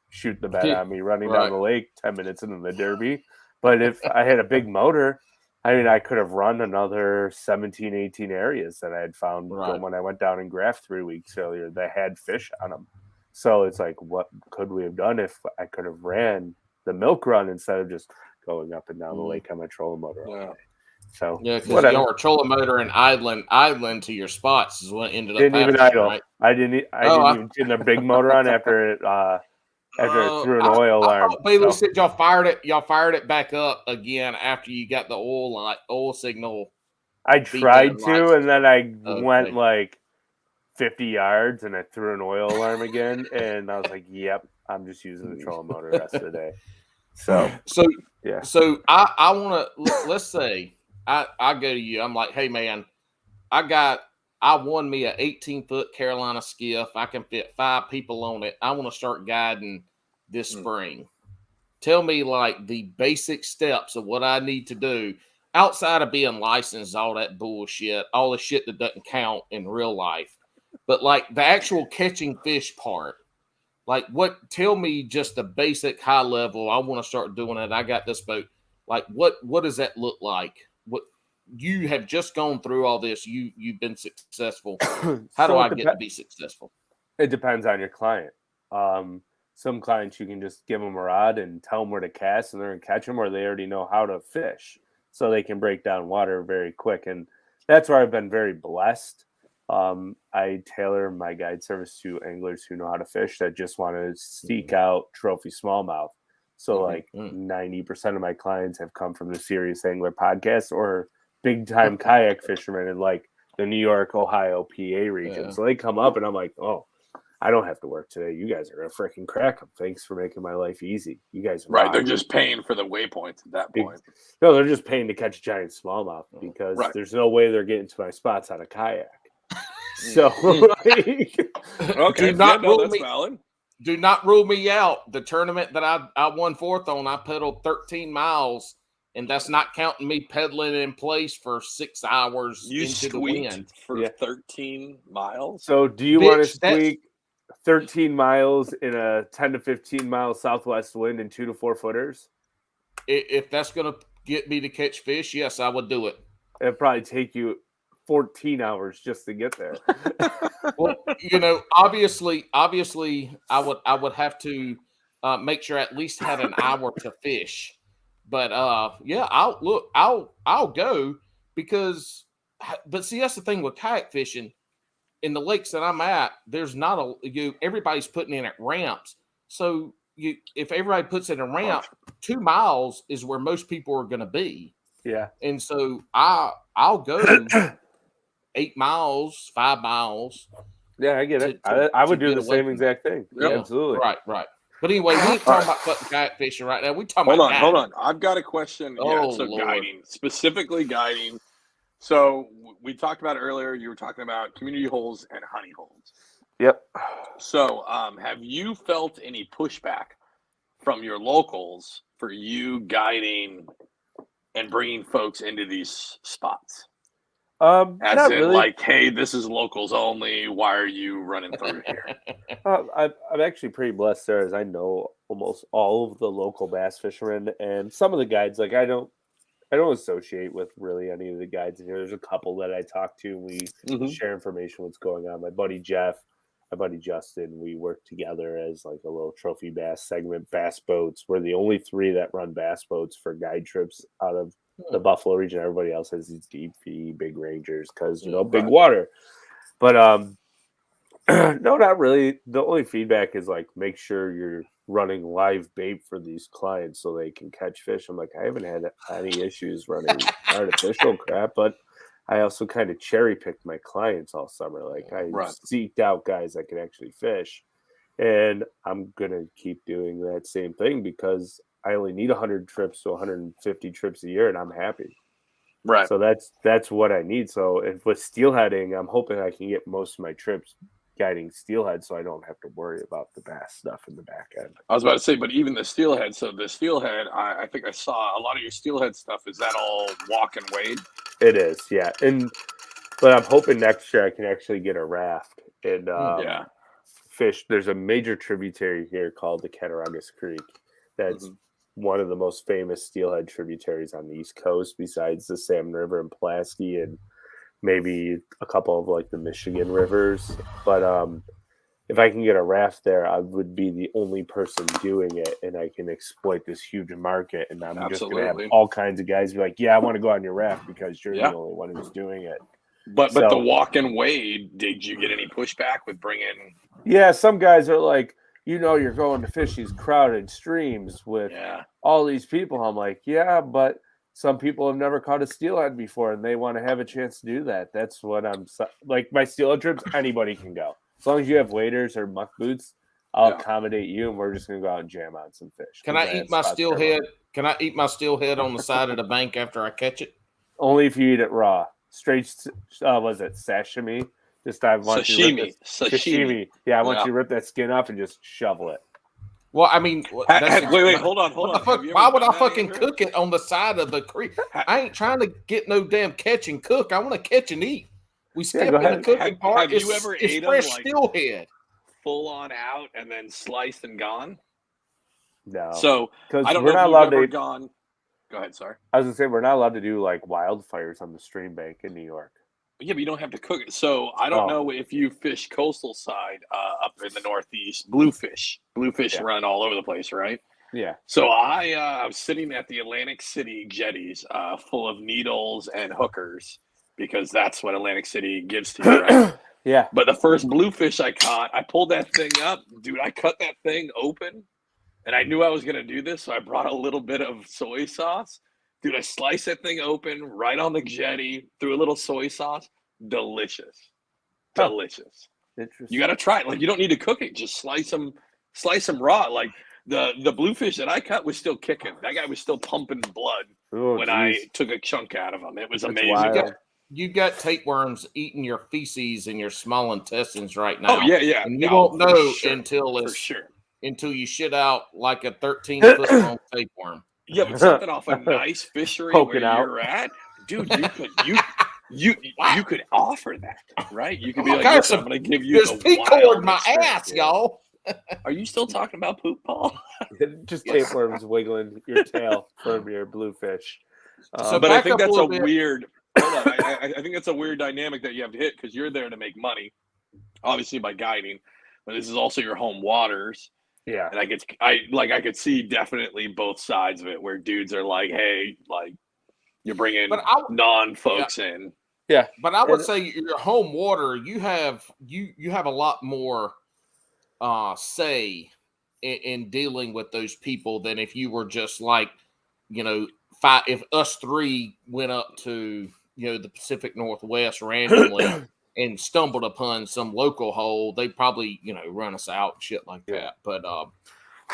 shoot the bed on me running down the lake 10 minutes into the Derby. But if I had a big motor, I could have run another 17, 18 areas that I had found when I went down and graphed 3 weeks earlier that had fish on them. So it's like, what could we have done if I could have ran the milk run instead of just going up and down the lake on my trolling motor all day? So yeah, because y'all were trolling motor and idling to your spots is what ended up didn't happening, even idle. right? I didn't even turn the big motor on after it threw an oil alarm. Bailey said y'all fired it back up again after you got the oil signal. I tried to, and then I went like 50 yards, and I threw an oil alarm again, and I was like, "Yep, I'm just using the trolling motor the rest of the day." So yeah. So I want to let's say I go to you. I'm like, hey man, I won me a 18-foot Carolina skiff. I can fit 5 people on it. I want to start guiding this spring. Tell me like the basic steps of what I need to do outside of being licensed, all that bullshit, all the shit that doesn't count in real life. But like the actual catching fish part, like tell me just the basic high level. I want to start doing it. I got this boat. Like what does that look like? What you have just gone through all this. You've been successful. How do I get to be successful? It depends on your client. Some clients you can just give them a rod and tell them where to cast and they're going to catch them, or they already know how to fish. So they can break down water very quick. And that's where I've been very blessed. I tailor my guide service to anglers who know how to fish that just want to seek out trophy smallmouth. So 90% of my clients have come from the Serious Angler podcast or big time kayak fishermen in like the New York, Ohio, PA region. Yeah. So they come up and I'm like, oh, I don't have to work today. You guys are going to freaking crack them. Thanks for making my life easy. You guys are right. They're just paying for the waypoints at that point. No, they're just paying to catch giant smallmouth because there's no way they're getting to my spots on a kayak. So, okay, that's valid. Do not rule me out. The tournament that I won 4th on, I pedaled 13 miles, and that's not counting me pedaling in place for 6 hours into the wind for 13 miles. So, do you want to squeak 13 miles in a 10 to 15 mile southwest wind and 2 to 4 footers? If that's going to get me to catch fish, yes, I would do it. It'd probably take you 14 hours just to get there. Well, obviously, I would have to make sure I at least had an hour to fish. But I'll go because. But see, that's the thing with kayak fishing. In the lakes that I'm at, there's not everybody's putting in at ramps. So if everybody puts in a ramp, 2 miles is where most people are going to be. Yeah. And so I'll go 8 miles, 5 miles. Yeah, I get it. I would do the same exact thing. Yeah, absolutely. Right. But anyway, we ain't talking about fucking kayak fishing right now. We talking about hold on. I've got a question. Guiding, specifically guiding. So we talked about it earlier. You were talking about community holes and honey holes. Yep. So have you felt any pushback from your locals for you guiding and bringing folks into these spots? As in, really. Like, hey, this is locals only. Why are you running through here? I'm actually pretty blessed there, as I know almost all of the local bass fishermen and some of the guides. Like, I don't associate with really any of the guides in here. There's a couple that I talk to. We share information what's going on. My buddy Jeff, my buddy Justin, we work together as like a little trophy bass segment. Bass boats. We're the only 3 that run bass boats for guide trips out of the Buffalo region. Everybody else has these deep fee, big rangers because big water. But no, not really. The only feedback is like make sure you're running live bait for these clients so they can catch fish. I'm like, I haven't had any issues running artificial crap, but I also kind of cherry picked my clients all summer. Like I seeked out guys that can actually fish, and I'm gonna keep doing that same thing because I only need 100 trips to 150 trips a year, and I'm happy. Right. So that's what I need. So if with steelheading, I'm hoping I can get most of my trips guiding steelhead, so I don't have to worry about the bass stuff in the back end. I was about to say, but even the steelhead. So the steelhead, I think I saw a lot of your steelhead stuff. Is that all walk and wade? It is, yeah. But I'm hoping next year I can actually get a raft and fish. There's a major tributary here called the Cattaraugus Creek. That's one of the most famous steelhead tributaries on the East Coast, besides the Salmon River and Pulaski and maybe a couple of like the Michigan rivers. But if I can get a raft there, I would be the only person doing it, and I can exploit this huge market. And I'm just going to have all kinds of guys be like, "Yeah, I want to go on your raft because you're the only one who's doing it." But the walk and wade, did you get any pushback with bringing? Yeah, some guys are like, you're going to fish these crowded streams with all these people. I'm like, yeah, but some people have never caught a steelhead before, and they want to have a chance to do that. That's what I'm like. My steelhead trips, anybody can go as long as you have waders or muck boots. I'll accommodate you, and we're just gonna go out and jam on some fish. Can I eat my steelhead? Can I eat my steelhead on the side of the bank after I catch it? Only if you eat it raw. Straight, was it sashimi? Just I want you to rip sashimi. Yeah, I want you to rip that skin off and just shovel it. Well, I mean, wait, hold on. Why would I fucking cook it on the side of the creek? I ain't trying to get no damn catch and cook. I want to catch and eat. We skip in the cooking part. Have you ever ate fresh steelhead? Full on out and then sliced and gone? No. So I don't know if you've ever gone. Go ahead, sorry. I was gonna say we're not allowed to do like wildfires on the stream bank in New York. Yeah, but you don't have to cook it. So I don't know if you fish coastal side up in the Northeast. Bluefish run all over the place, right? Yeah. So I was sitting at the Atlantic City jetties full of needles and hookers because that's what Atlantic City gives to you, right? Yeah. But the first bluefish I caught, I pulled that thing up. Dude, I cut that thing open. And I knew I was going to do this, so I brought a little bit of soy sauce. Dude, I sliced that thing open right on the jetty, threw a little soy sauce. Delicious. Delicious. Interesting. You got to try it. Like, you don't need to cook it. Just slice them raw. Like, the bluefish that I cut was still kicking. That guy was still pumping blood when I took a chunk out of him. It was amazing. You got tapeworms eating your feces and your small intestines right now. Oh, yeah. And you won't know until you shit out like a 13-foot long tapeworm. Yeah, but something off a nice fishery where you're at, dude, you could offer that, right? You could be like, I'm going to give you the P-cord my ass, y'all. Are you still talking about poop, Paul? Just tapeworms wiggling your tail from your bluefish. But I think that's a weird. Hold on, I think that's a weird dynamic that you have to hit because you're there to make money, obviously by guiding, but this is also your home waters. Yeah, and I could see definitely both sides of it where dudes are like, hey, like you're bringing non-folks in. Yeah, but I would say your home water, you have a lot more say in dealing with those people than if you were just like, if us three went up to the Pacific Northwest randomly and stumbled upon some local hole, they probably run us out and shit like that. But I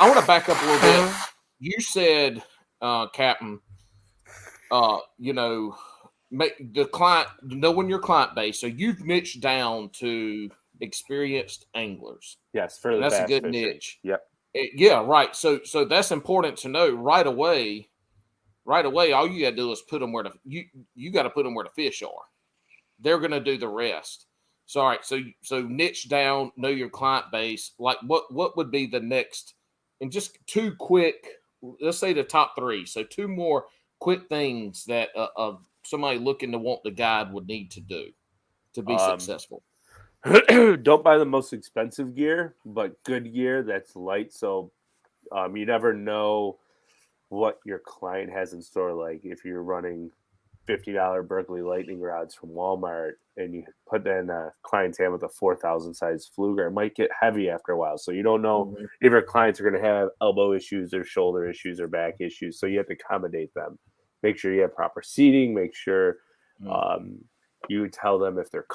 want to back up a little bit. You said, Captain, make the client, knowing your client base. So you've niched down to experienced anglers. Yes, for that's a good fishing. niche. Yep. Yeah, right. So that's important to know right away. Right away, all you got to do is put them where you got to put them where the fish are. They're going to do the rest. So all right, so niche down, know your client base. Like what would be the next? And just two quick, let's say the top three. So two more quick things that somebody looking to want the guide would need to do to be successful. Don't buy the most expensive gear, but good gear that's light. So you never know what your client has in store. Like if you're running $50 Berkeley lightning rods from Walmart and you put that in a client's hand with a 4,000 size fluger, it might get heavy after a while. So you don't know if your clients are going to have elbow issues or shoulder issues or back issues. So you have to accommodate them. Make sure you have proper seating. Make sure you tell them if they're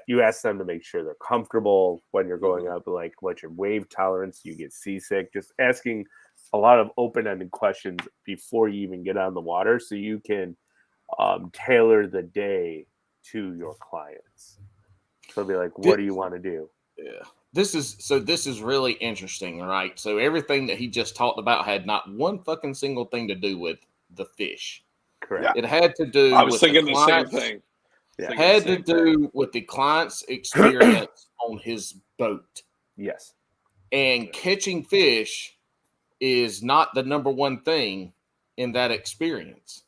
you ask them to make sure they're comfortable when you're going up, like what's your wave tolerance, you get seasick. Just asking a lot of open-ended questions before you even get on the water so you can tailor the day to your clients. So be like, what do you want to do? Yeah. This is really interesting, right? So everything that he just talked about had not one fucking single thing to do with the fish. Correct. It had to do I was with thinking the same thing. It had to do with the client's experience on his boat. Yes. And catching fish is not the number one thing in that experience.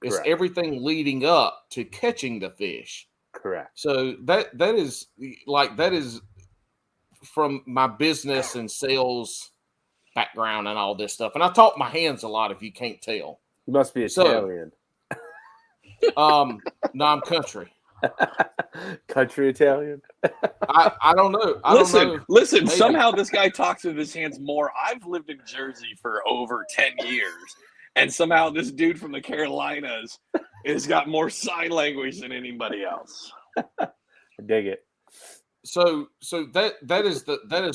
It's Correct. everything leading up to catching the fish. Correct. So that is from my business and sales background and all this stuff, and I talk my hands a lot. If you can't tell, you must be Italian. No, I'm country. Country Italian. I don't know. Listen. Maybe. Somehow this guy talks with his hands more. I've lived in Jersey for over 10 years, and somehow this dude from the Carolinas has got more sign language than anybody else. I dig it. So that is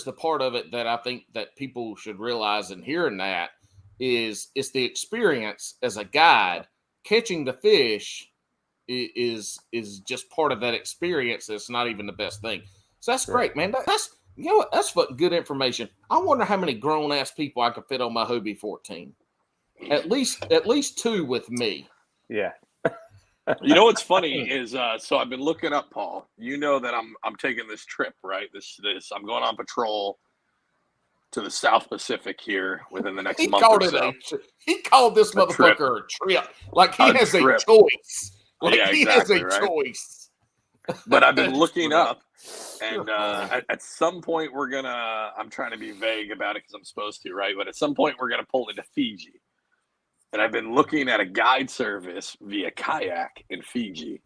the part of it that I think that people should realize, and hearing that is the experience as a guide. Catching the fish is just part of that experience. It's not even the best thing. So that's great, man. That's that's fucking good information. I wonder how many grown ass people I could fit on my Hobie 14. At least 2 with me. Yeah. You know what's funny is so I've been looking up, Paul. You know that I'm taking this trip, right? This I'm going on patrol to the South Pacific here within the next month or so. He called this motherfucker a trip. Like he has a choice. Like yeah, he exactly, has a choice. But I've been looking up, and at some point we're gonna. I'm trying to be vague about it because I'm supposed to, right? But at some point we're gonna pull into Fiji. And I've been looking at a guide service via kayak in Fiji.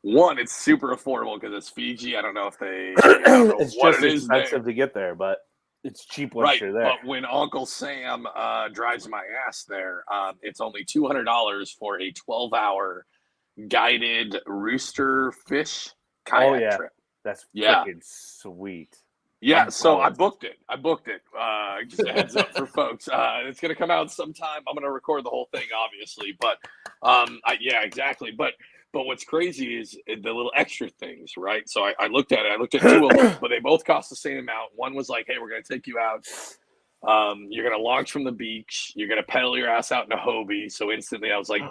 One, it's super affordable because it's Fiji. I don't know if it's just expensive to get there, but it's cheap once you're there. But when Uncle Sam drives my ass there, it's only $200 for a 12-hour guided rooster fish kayak trip. That's freaking sweet. Yeah, so I booked it. Just a heads up for folks. It's going to come out sometime. I'm going to record the whole thing, obviously. But, exactly. But what's crazy is the little extra things, right? So I looked at it. I looked at 2 of them, but they both cost the same amount. One was like, hey, we're going to take you out. You're going to launch from the beach. You're going to pedal your ass out in a Hobie. So instantly I was like,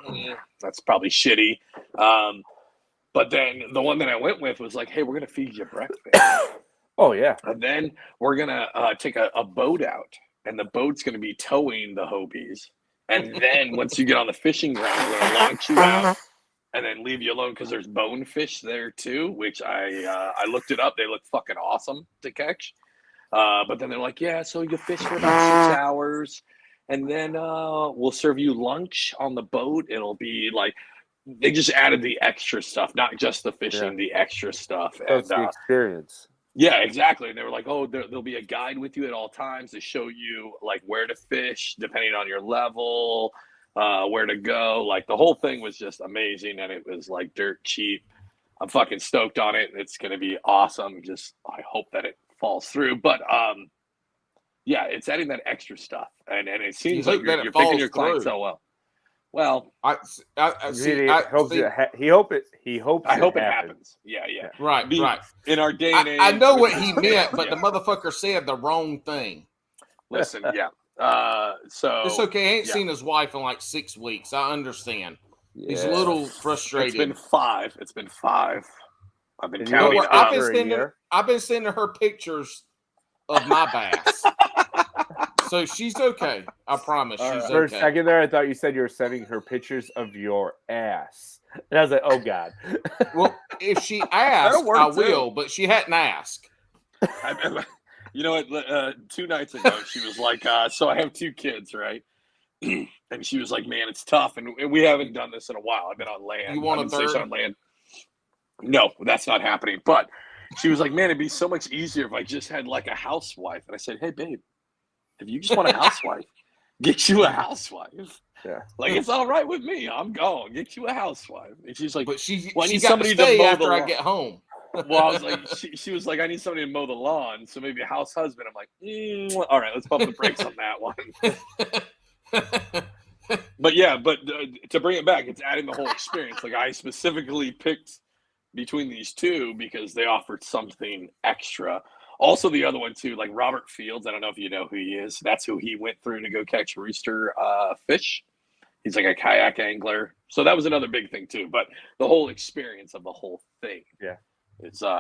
that's probably shitty. But then the one that I went with was like, hey, we're going to feed you breakfast. Oh, yeah. And then we're going to take a boat out, and the boat's going to be towing the Hobies. And then once you get on the fishing ground, we're going to launch you out and then leave you alone because there's bonefish there too, which I looked it up. They look fucking awesome to catch. But then they're like, yeah, so you fish for about 6 hours, and then we'll serve you lunch on the boat. It'll be like they just added the extra stuff, not just the fishing, the extra stuff. That's the experience. Yeah, exactly. And they were like, oh, there'll be a guide with you at all times to show you like where to fish, depending on your level, where to go. Like the whole thing was just amazing. And it was like dirt cheap. I'm fucking stoked on it. It's going to be awesome. Just, I hope that it falls through. But it's adding that extra stuff. And it seems like you're picking your clients so well. Well, I hope it happens. Yeah. Right. In our day and age, I know what he meant, but the motherfucker said the wrong thing. Listen, so it's okay. I ain't seen his wife in like 6 weeks. I understand. Yeah. He's a little frustrated. It's been 5. I've been counting. I've been sending her pictures of my bass. So she's okay. I promise she's okay. For a second there, I thought you said you were sending her pictures of your ass. And I was like, oh, God. Well, if she asks, I will, but she hadn't asked. You know what? 2 nights ago, she was like, so I have 2 kids, right? And she was like, man, it's tough. And we haven't done this in a while. I've been on land. You want a third? On land. No, that's not happening. But she was like, man, it'd be so much easier if I just had like a housewife. And I said, hey, babe. If you just want a housewife, get you a housewife. Yeah. Like, it's all right with me. I'm going. Get you a housewife. And she's like, but she need got somebody to stay to mow after I get home. Well, I was like, she was like, I need somebody to mow the lawn. So maybe a house husband. I'm like, all right, let's pump the brakes on that one. But to bring it back, it's adding the whole experience. Like I specifically picked between these 2 because they offered something extra. Also, the other one, too, like Robert Fields. I don't know if you know who he is. That's who he went through to go catch rooster fish. He's like a kayak angler. So that was another big thing, too. But the whole experience of the whole thing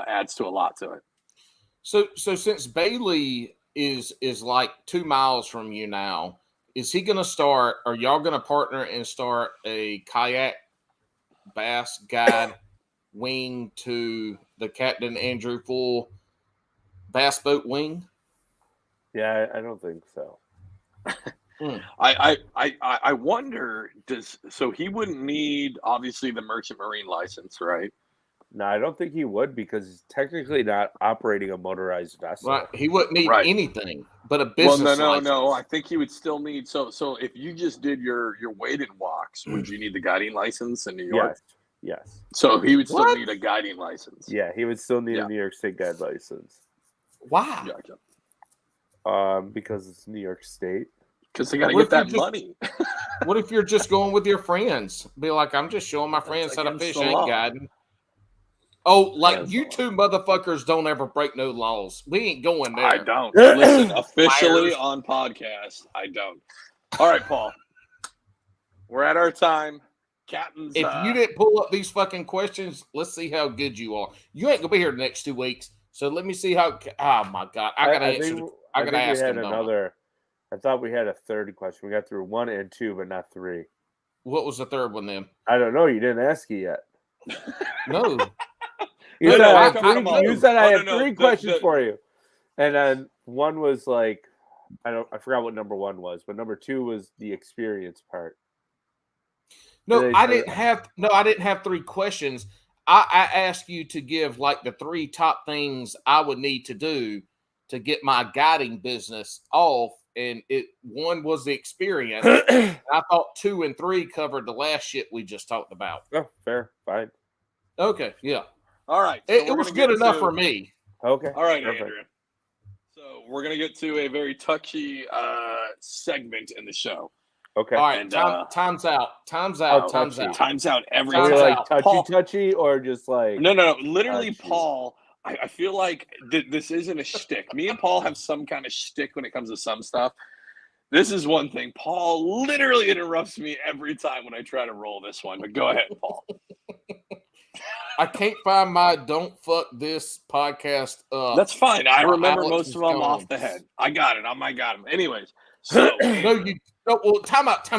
adds to a lot to it. So since Bailey is like 2 miles from you now, is he going to start, are y'all going to partner and start a kayak bass guide wing to the Captain Andrew Full bass boat wing? Yeah, I don't think so. I wonder, so he wouldn't need obviously the merchant marine license, right? No, I don't think he would because he's technically not operating a motorized vessel. Right. He wouldn't need anything but a business license. No. I think he would still need. So if you just did your weighted walks, would you need the guiding license in New York? Yes. So he would still need a guiding license. Yeah, he would still need a New York State guide license. Why? Because it's New York State. Because they got to get that money. What if you're just going with your friends? Be like, I'm just showing my friends how to fish, ain't guiding. Oh, like you two motherfuckers don't ever break no laws. We ain't going there. I don't. Listen, officially on podcast, I don't. All right, Paul. We're at our time. Captain's. If you didn't pull up these fucking questions, let's see how good you are. You ain't gonna be here the next 2 weeks, so let me see how. Oh my god, I gotta answer. I gotta ask him another. I thought we had a third question. We got through 1 and 2, but not 3. What was the third one then? I don't know. You didn't ask it yet. No. You said I have 3 questions for you, and then one was like, I forgot what number 1 was, but number 2 was the experience part. No, I didn't have 3 questions. I asked you to give like the 3 top things I would need to do to get my guiding business off, and one was the experience. I thought 2 and 3 covered the last shit we just talked about. Oh, fair, fine. Okay, yeah. All right. So it was good enough for me. Okay. All right, perfect. Andrew. So we're going to get to a very touchy segment in the show. Okay. All right. And, time's out. Time's out. Time's out. Time's out every time. Like touchy or just like. No. Literally, touchy. Paul, I feel like this isn't a shtick. Me and Paul have some kind of shtick when it comes to some stuff. This is one thing. Paul literally interrupts me every time when I try to roll this one. But go ahead, Paul. I can't find my "Don't Fuck This" podcast. That's fine. I remember most of them off the head. I got it. I got them. Anyways, so well, time out.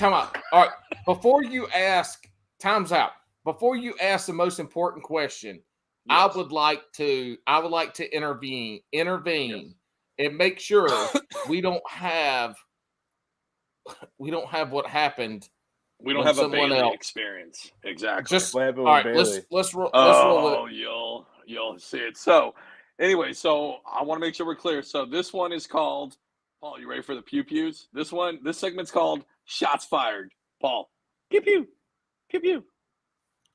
All right, before you ask, time's out. Before you ask the most important question, yes. I would like to intervene yes. and make sure we don't have what happened. We don't have a Bailey experience. Exactly. Just all right. Let's roll. Oh, you'll see it. So, anyway, I want to make sure we're clear. So this one is called Paul. You ready for the pew pews? This segment's called Shots Fired. Paul, pew pew, pew pew.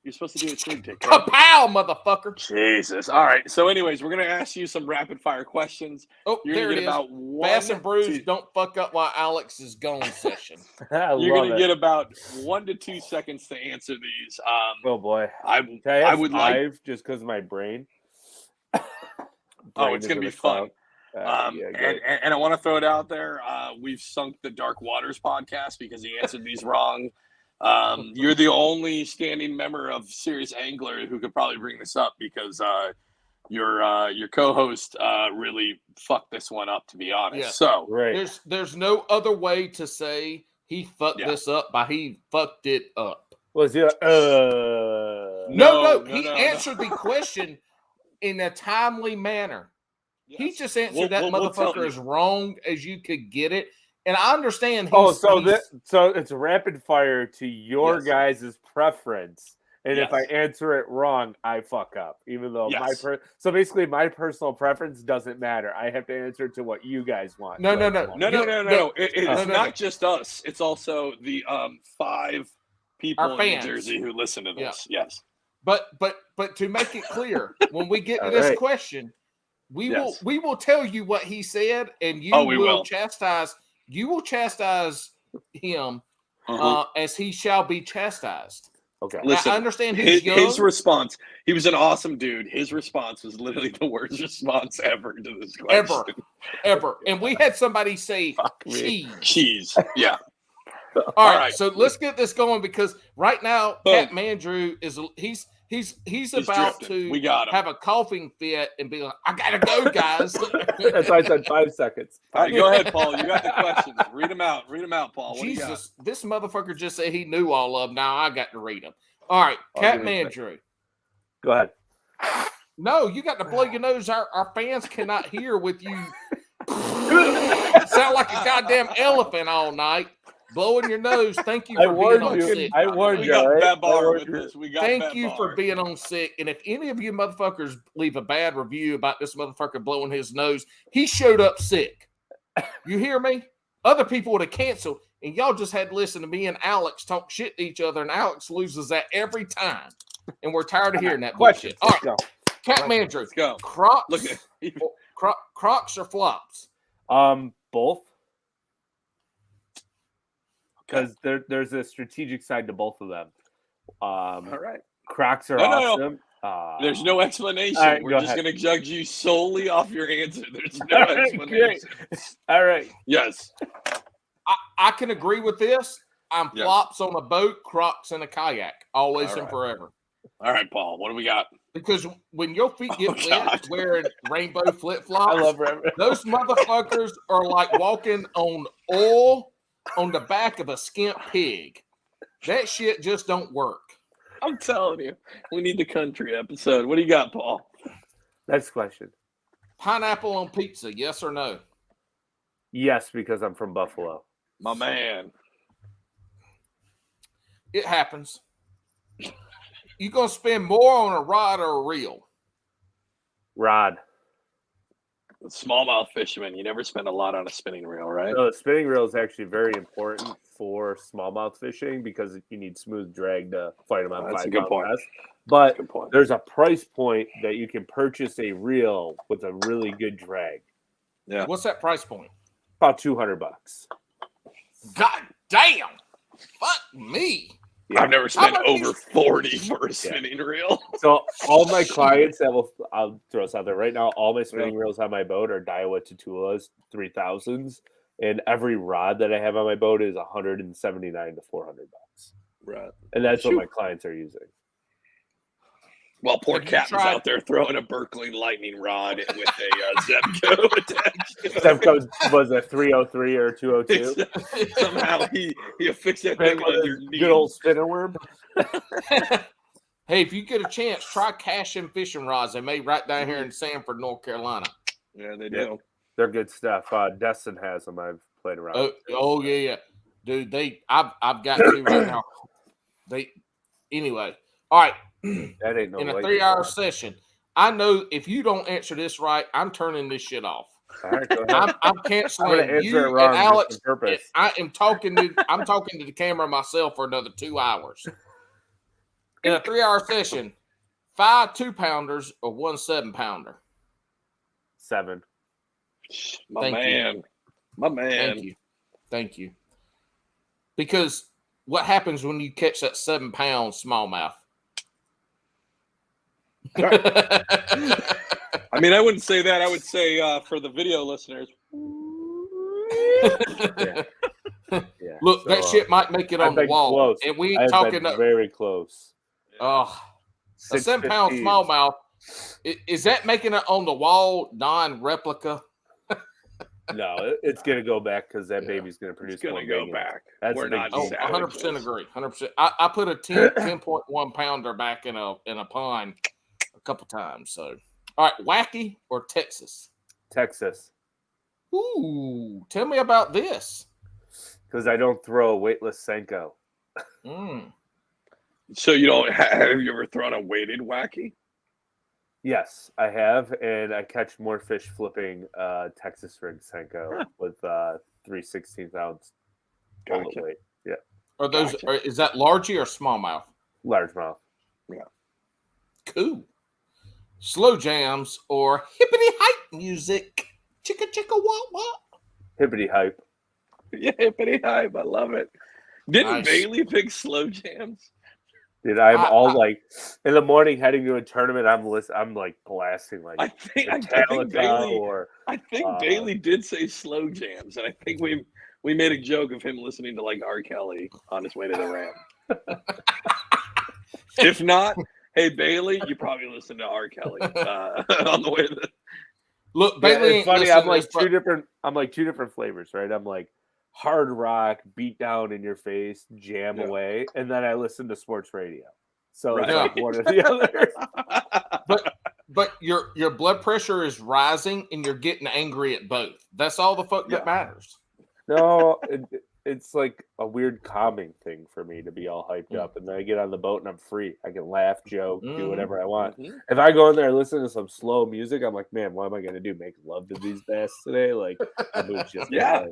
You're supposed to do a swing tick. Right? Kapow, motherfucker! Jesus. All right. So, anyways, we're gonna ask you some rapid fire questions. Oh, you're there gonna it get is. About Bass and Brews don't fuck up while Alex is gone session. You're gonna get about 1 to 2 seconds to answer these. Oh boy, I would like just because of my brain. It's gonna be fun. And I want to throw it out there. We've sunk the Dark Waters podcast because he answered these wrong. You're the only standing member of Serious Angler who could probably bring this up because your co-host really fucked this one up, to be honest. Yeah. So there's no other way to say he fucked this up by he fucked it up. Was he No. He answered the question in a timely manner. Yes. He just answered that motherfucker as wrong as you could get it. And I understand. So it's rapid fire to your guys' preference, and if I answer it wrong, I fuck up. Even though so basically my personal preference doesn't matter. I have to answer to what you guys want. No. It's not just us. It's also the 5 people in New Jersey who listen to this. Yeah. Yes. But to make it clear, when we get to this question, we will tell you what he said, and you will chastise. You will chastise him as he shall be chastised. Okay. Listen, I understand he's young. His response, he was an awesome dude. His response was literally the worst response ever to this question. Ever. And we had somebody say cheese. Yeah. All right. So let's get this going because right now, Cat Mandrew he's about drifting. To have a coughing fit and be like, I gotta go, guys. That's why I said 5 seconds. All right, go ahead, Paul. You got the questions. Read them out, Paul. What Jesus, this motherfucker just said he knew all of them. Now I got to read them. All right, Cat Mandrew. Go ahead. No, you got to blow your nose. Our fans cannot hear with you. Sound like a goddamn elephant all night. Blowing your nose. Thank you for being on sick. I warned we you. got Right? Babar with us. We got Thank you Babar. for being on sick. And if any of you motherfuckers leave a bad review about this motherfucker blowing his nose, he showed up sick. You hear me? Other people would have canceled, and y'all just had to listen to me and Alex talk shit to each other, and Alex loses that every time. And we're tired of hearing that bullshit. All right, Captain Andrew. Let's go. Crocs. Look at Crocs or flops? Both. Because there's a strategic side to both of them. All right. Crocs are awesome. No. There's no explanation. Right, We're just going to judge you solely off your answer. There's no explanation. All right. Yes. I can agree with this. I'm flops on a boat, Crocs in a kayak, always and forever. All right, Paul. What do we got? Because when your feet get wet wearing rainbow flip-flops, I love rainbow. Those motherfuckers are like walking on oil on the back of a skimp pig. That shit just don't work. I'm telling you, we need the country episode. What do you got, Paul? Next question. Pineapple on pizza, yes or no? Yes, because I'm from Buffalo. My man. It happens. You gonna spend more on a rod or a reel? Rod. Smallmouth fisherman, you never spend a lot on a spinning reel, right? No, the spinning reel is actually very important for smallmouth fishing because you need smooth drag to fight them on 5 pound bass. But there's a price point that you can purchase a reel with a really good drag. Yeah. What's that price point? About $200. God damn! Fuck me. Yeah. I've never spent over 40 for a spinning reel. So all my clients I'll throw this out there right now. All my spinning reels on my boat are Daiwa Tatulas 3000s, and every rod that I have on my boat is $179 to $400. Right, and that's what my clients are using. Well, poor Captain's out there throwing a Berkeley lightning rod with a Zemco attached. Zemco was a 303 or 202. Somehow he affixed that thing on your knee. Good old spinner worm. Hey, if you get a chance, try cashing fishing rods. They made right down here in Sanford, North Carolina. Yeah, they do. They're good stuff. Destin has them. I've played around. Oh yeah, dude. I've got two right now. Anyway. All right. That ain't no in a 3-hour session. I know if you don't answer this right, I'm turning this shit off. All right, go ahead. I'm canceling you and Alex. I'm talking to the camera myself for another 2 hours. In a 3-hour session, 5 2-pounders or 1 7-pounder? 7. My man. Thank you. Because what happens when you catch that 7-pound smallmouth? I mean, I wouldn't say that. I would say for the video listeners. Yeah. Look, so, that shit might make it on the wall. Close. And we ain't talking very close. A 7-pound smallmouth. Is that making it on the wall non-replica? No, it's going to go back because that baby's going to produce. It's going to go back. That's We're not 100% agree. 100%. I put a 10.1 pounder back in a pond a couple times. So, all right, wacky or Texas? Texas. Ooh, tell me about this. Because I don't throw a weightless Senko. So you don't have you ever thrown a weighted wacky? Yes, I have, and I catch more fish flipping Texas rig Senko with 3/16-ounce bullet weight. Yeah. Are those? Is that largie or smallmouth? Largemouth. Yeah. Cool. Slow jams or hippity hype music? Chicka chicka wah wah. Hippity hype. Yeah, hippity hype. I love it. Didn't Bailey pick slow jams? Dude, I'm all like in the morning heading to a tournament. I'm like blasting like I think Bailey did say slow jams, and I think we made a joke of him listening to like R. Kelly on his way to the ramp. If not, hey Bailey, you probably listened to R. Kelly on the way to the. Look, Bailey, it's funny. I'm like two different flavors, right? I'm like hard rock, beat down in your face, jam away, and then I listen to sports radio. So it's like one or the other. But your blood pressure is rising and you're getting angry at both. That's all the fuck that matters. No, it's like a weird calming thing for me to be all hyped up. And then I get on the boat and I'm free. I can laugh, joke, do whatever I want. If I go in there and listen to some slow music, I'm like, man, what am I going to do? Make love to these bass today? Like, my mood's just yeah,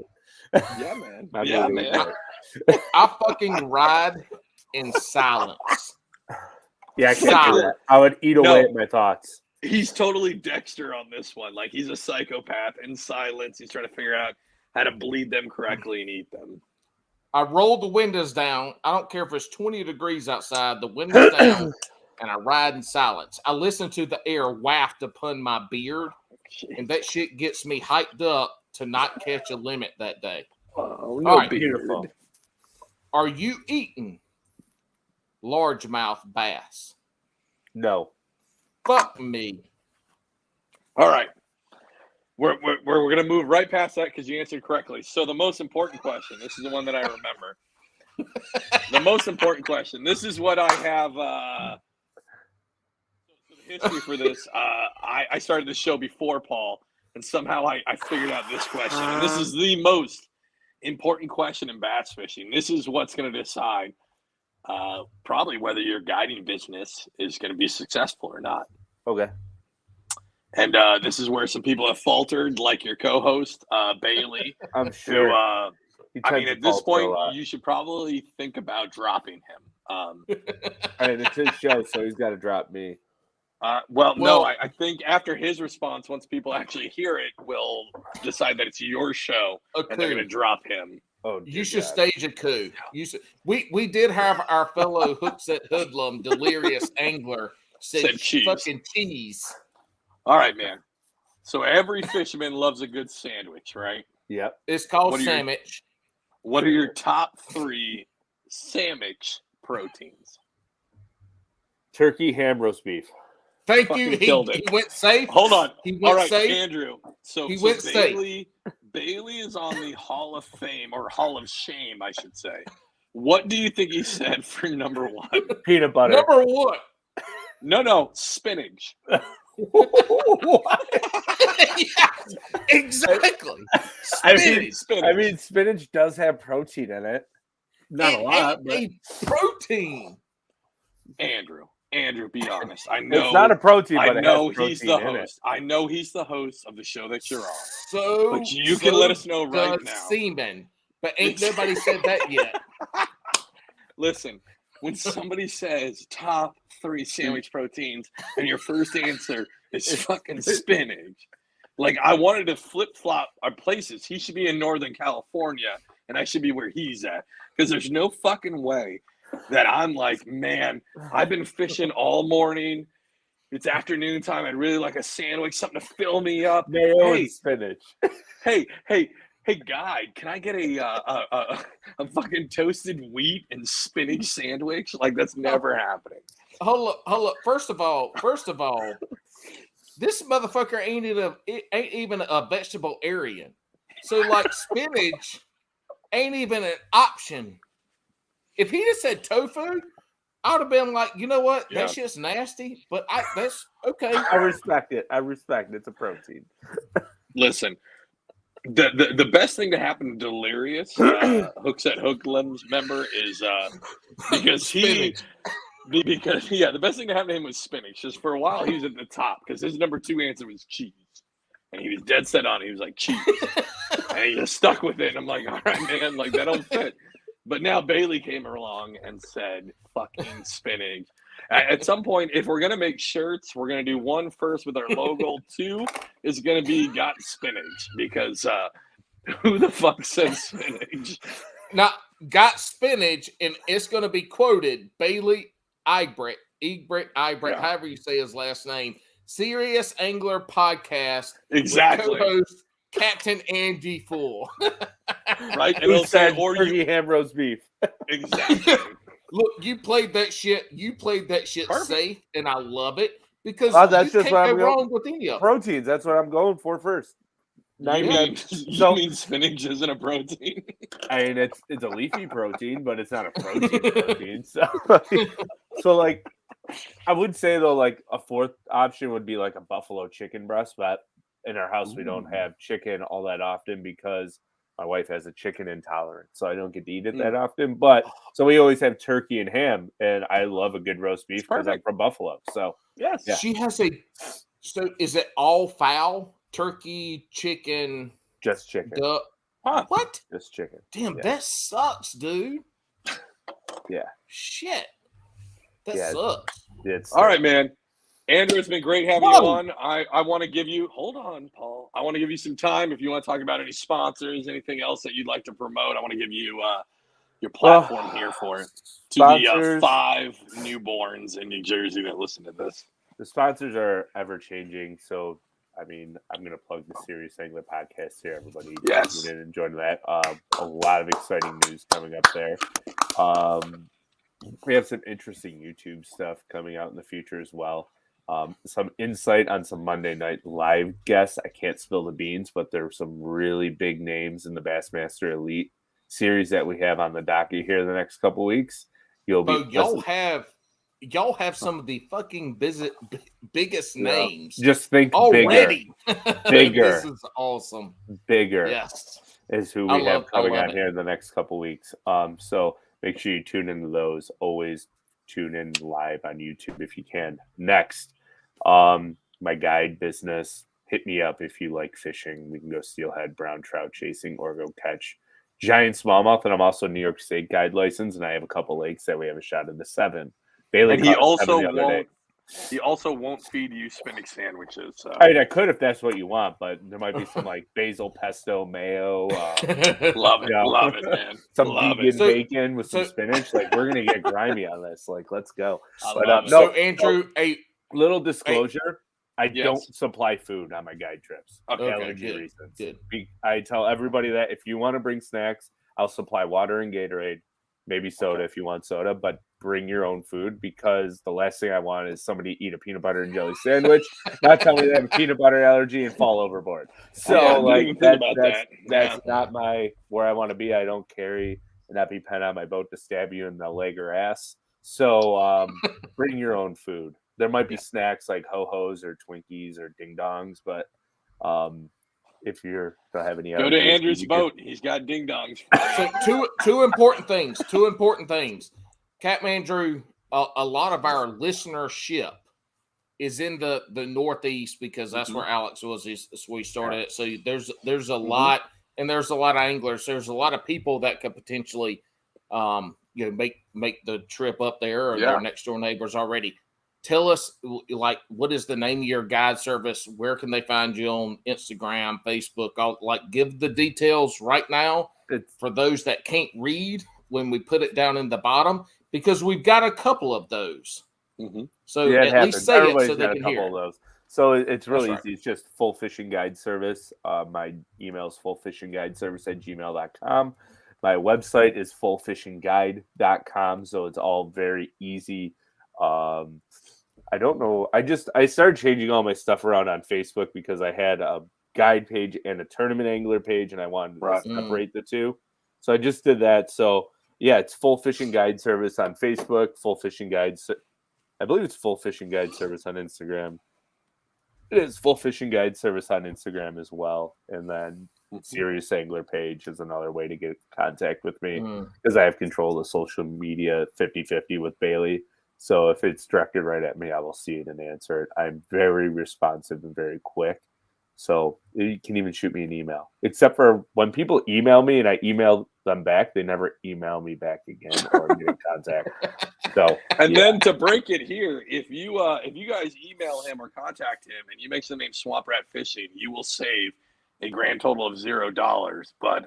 man. Yeah, man. I fucking ride in silence. Yeah, I can't do that. I would eat away at my thoughts. He's totally Dexter on this one. Like, he's a psychopath in silence. He's trying to figure out how to bleed them correctly and eat them. I roll the windows down. I don't care if it's 20 degrees outside. The windows down, and I ride in silence. I listen to the air waft upon my beard, and that shit gets me hyped up to not catch a limit that day. Oh, no, all right, beautiful. Are you eating largemouth bass? No. Fuck me. All right. We're going to move right past that because you answered correctly. So the most important question, this is the one that I remember. The most important question. This is what I have. So the history for this, I started the show before Paul, and somehow I figured out this question. And this is the most important question in bass fishing. This is what's going to decide probably whether your guiding business is going to be successful or not. Okay. And this is where some people have faltered, like your co-host, Bailey. I'm sure. Who, I mean, at this point, you should probably think about dropping him. I mean, it's his show, so he's got to drop me. No, I think after his response, once people actually hear it, we'll decide that it's your show, and they're going to drop him. Oh, you should stage a coup. We did have our fellow Hookset hoodlum, delirious angler, said cheese. Fucking cheese. All right, man. So every fisherman loves a good sandwich, right? Yep. It's called sandwich. What are your top 3 sandwich proteins? Turkey, ham, roast beef. Thank you. He went safe. Hold on. He went all right, safe. Andrew. So Bailey is on the Hall of Fame, or Hall of Shame, I should say. What do you think he said for number 1? Peanut butter. Number 1. No, spinach. Yeah, exactly. I mean, spinach does have protein in it. Not a lot, but protein. Andrew, be honest. I know it's not a protein, but I know he's the host. I know he's the host of the show that you're on. But you can let us know right now. Semen, but ain't nobody said that yet. Listen, when somebody says top 3 sandwich proteins and your first answer is fucking spinach, like, I wanted to flip-flop our places. He should be in Northern California, and I should be where he's at, because there's no fucking way that I'm like, man, I've been fishing all morning. It's afternoon time. I'd really like a sandwich, something to fill me up. Mayo and spinach. Hey, guide, can I get a fucking toasted wheat and spinach sandwich? Like, that's never happening. Hold up. First of all, this motherfucker ain't even a vegetable Aryan. So, like, spinach ain't even an option. If he just said tofu, I would have been like, you know what? That shit's nasty, but that's okay. I respect it. It's a protein. Listen, the best thing to happen to Delirious, Hookset Hooklem's member, is because the best thing to happen to him was spinach. Just for a while, he was at the top because his number 2 answer was cheese. And he was dead set on it. He was like, cheese. And he just stuck with it. And I'm like, all right, man, like, that don't fit. But now Bailey came along and said, fucking spinach. At some point, if we're going to make shirts, we're going to do 1 first with our logo. 2 is going to be got spinach, because who the fuck said spinach? Now, got spinach, and it's going to be quoted Bailey Egbert, however you say his last name. Serious Angler Podcast. Exactly. Co-host Captain Angie Fool. Right? And it'll say, or turkey, ham, roast beef. Exactly. Look, you played that shit Perfect. Safe, and I love it, because that's just can't go wrong with any of proteins. That's what I'm going for first. You mean spinach isn't a protein? I mean, it's a leafy protein, but it's not a protein. So like, I would say though, like a fourth option would be like a buffalo chicken breast, but in our house we don't have chicken all that often because my wife has a chicken intolerance, so I don't get to eat it that often. But so we always have turkey and ham, and I love a good roast beef because I'm from Buffalo. So yes, yeah. She has a. So is it all fowl? Turkey, chicken, just chicken. Duck. Huh. What? Just chicken. Damn, that sucks, dude. Yeah. Shit. That sucks. It's all right, man. Andrew, it's been great having you on. I want to give you, hold on, Paul. I want to give you some time if you want to talk about any sponsors, anything else that you'd like to promote. I want to give you your platform here for it. To the 5 newborns in New Jersey that listen to this. The sponsors are ever changing, so I mean, I'm going to plug the Serious Angler podcast here. Everybody, yes, and enjoy that. A lot of exciting news coming up there. We have some interesting YouTube stuff coming out in the future as well. Some insight on some Monday Night Live guests. I can't spill the beans, but there are some really big names in the Bassmaster Elite series that we have on the docket here in the next couple weeks. Y'all have some of the fucking biggest names. Just think already. Bigger. This is awesome. Bigger. Yes. Is who we have coming on here in the next couple weeks. So make sure you tune into those. Always tune in live on YouTube if you can. Next, my guide business. Hit me up if you like fishing. We can go steelhead, brown trout chasing, or go catch giant smallmouth. And I'm also New York State guide license, and I have a couple lakes that we have a shot of the 7. Bailey, and he also won't feed you spinach sandwiches. So. I could if that's what you want, but there might be some like basil pesto mayo. Love it, man. Some vegan bacon with some spinach. Like we're gonna get grimy on this. Like let's go. So Andrew, a little disclosure: I don't supply food on my guide trips. Allergy reasons. Good. I tell everybody that if you want to bring snacks, I'll supply water and Gatorade. Maybe soda if you want soda, but bring your own food because the last thing I want is somebody eat a peanut butter and jelly sandwich, not tell me they have a peanut butter allergy and fall overboard. So that's not where I want to be. I don't carry an EpiPen on my boat to stab you in the leg or ass. So bring your own food. There might be snacks like ho-hos or Twinkies or ding dongs, but if you don't have any, go to Andrew's boat. He's got ding dongs. So two important things. Captain Drew, a lot of our listenership is in the Northeast because that's where Alex was. We started. So there's a lot, and there's a lot of anglers. There's a lot of people that could potentially, make the trip up there, or their next door neighbors already. Tell us, like, what is the name of your guide service? Where can they find you on Instagram, Facebook? Give the details right now for those that can't read when we put it down in the bottom, because we've got a couple of those. So at least say it so they can hear. Those. So it's really easy. It's just Full Fishing Guide Service. My email is fullfishingguideservice@gmail.com. My website is fullfishingguide.com. So it's all very easy. I don't know. I started changing all my stuff around on Facebook because I had a guide page and a tournament angler page, and I wanted to separate the two. So I just did that. So yeah, it's Full Fishing Guide Service on Facebook. Full Fishing Guides. I believe it's Full Fishing Guide Service on Instagram. It is Full Fishing Guide Service on Instagram as well, and then Serious Angler page is another way to get in contact with me because I have control of social media 50-50 with Bailey. So if it's directed right at me, I will see it and answer it. I'm very responsive and very quick. So you can even shoot me an email. Except for when people email me and I email them back, they never email me back again or get in contact. So then to break it here, if you guys email him or contact him and you make the name Swamp Rat Fishing, you will save a grand total of $0. But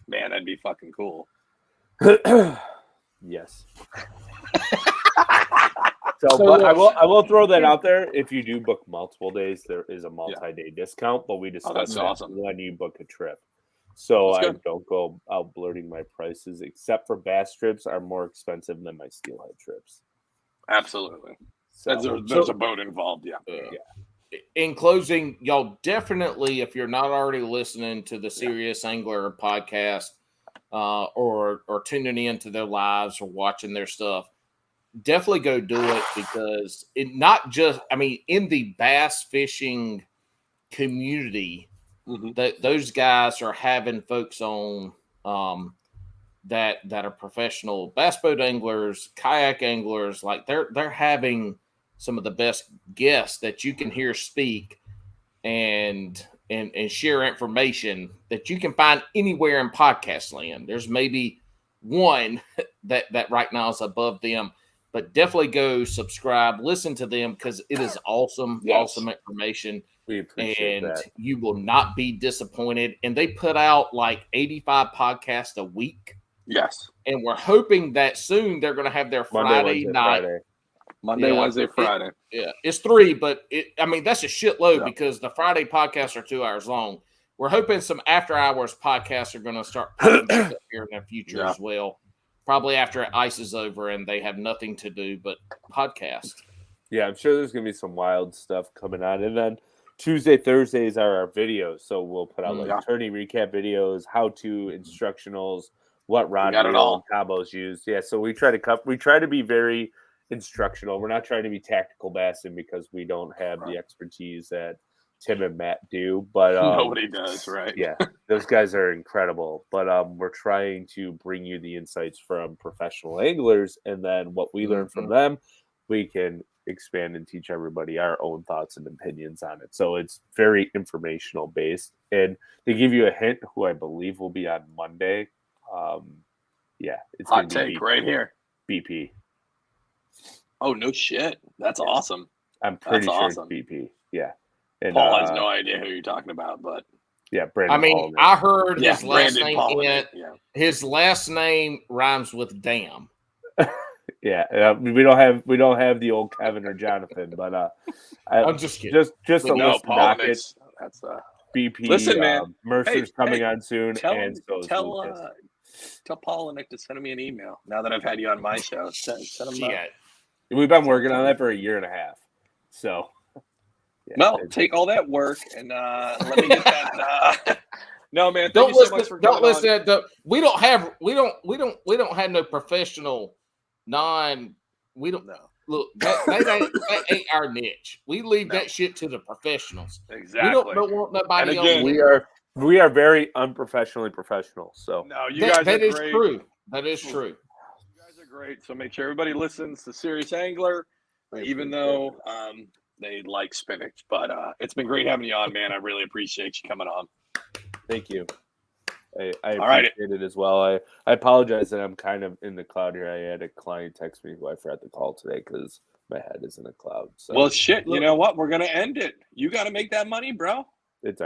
man, that'd be fucking cool. Yes. So I will throw that out there. If you do book multiple days, there is a multi-day discount, but we discussed when you book a trip. So I don't go out blurting my prices, except for bass trips are more expensive than my steelhead trips. Absolutely. So, there's a boat involved. Yeah. In closing, y'all definitely, if you're not already listening to the Serious Angler podcast or tuning into their lives or watching their stuff, definitely go do it, because it not just, I mean, in the bass fishing community, that those guys are having folks on that are professional bass boat anglers, kayak anglers. Like they're having some of the best guests that you can hear speak and share information that you can find anywhere in podcast land. There's maybe one that right now is above them, but definitely go subscribe, listen to them, because it is awesome, awesome information. We appreciate that. You will not be disappointed. And they put out like 85 podcasts a week. Yes. And we're hoping that soon they're going to have their Friday night. Monday, Wednesday, Friday. It's 3, but that's a shitload because the Friday podcasts are 2 hours long. We're hoping some after hours podcasts are going to start popping back up here in the future as well. Probably after ice is over and they have nothing to do but podcast. Yeah, I'm sure there's going to be some wild stuff coming on. And then Tuesday, Thursdays are our videos. So we'll put out like tourney recap videos, how-to instructionals, what rod and combos used. Yeah, so we try to be very instructional. We're not trying to be tactical bassing because we don't have the expertise that Tim and Matt do. But nobody does, right? Yeah, those guys are incredible. But we're trying to bring you the insights from professional anglers, and then what we learn from them, we can expand and teach everybody our own thoughts and opinions on it. So it's very informational based. And they give you a hint who I believe will be on Monday. It's hot take right here. BP. Oh, no shit. That's awesome. I'm pretty sure it's BP. Yeah. And Paul has no idea who you're talking about, but Brandon. I heard his last Brandon name his last name rhymes with damn. We don't have the old Kevin or Jonathan, but I'm just kidding. Just a list docket. That's BP. Listen, man. Mercer's coming on soon, and so tell Paul and Nick to send me an email now that I've had you on my show. Send them We've been working on that for 1.5 years. So take all that work and let me get that. No, man. Don't listen. We don't have no professional we don't know. Look, that ain't our niche. We leave that shit to the professionals. Exactly. We don't want nobody else. We are very unprofessionally professional. So no, you guys that are is great. true. That is true. You guys are great. So make sure everybody listens to Serious Angler, even though they like spinach. But it's been great having you on, man. I really appreciate you coming on. Thank you. I appreciate it as well. I apologize that I'm kind of in the cloud here. I had a client text me who I forgot to call today because my head is in a cloud. So. Well, shit. You know what? We're going to end it. You got to make that money, bro. It's all right.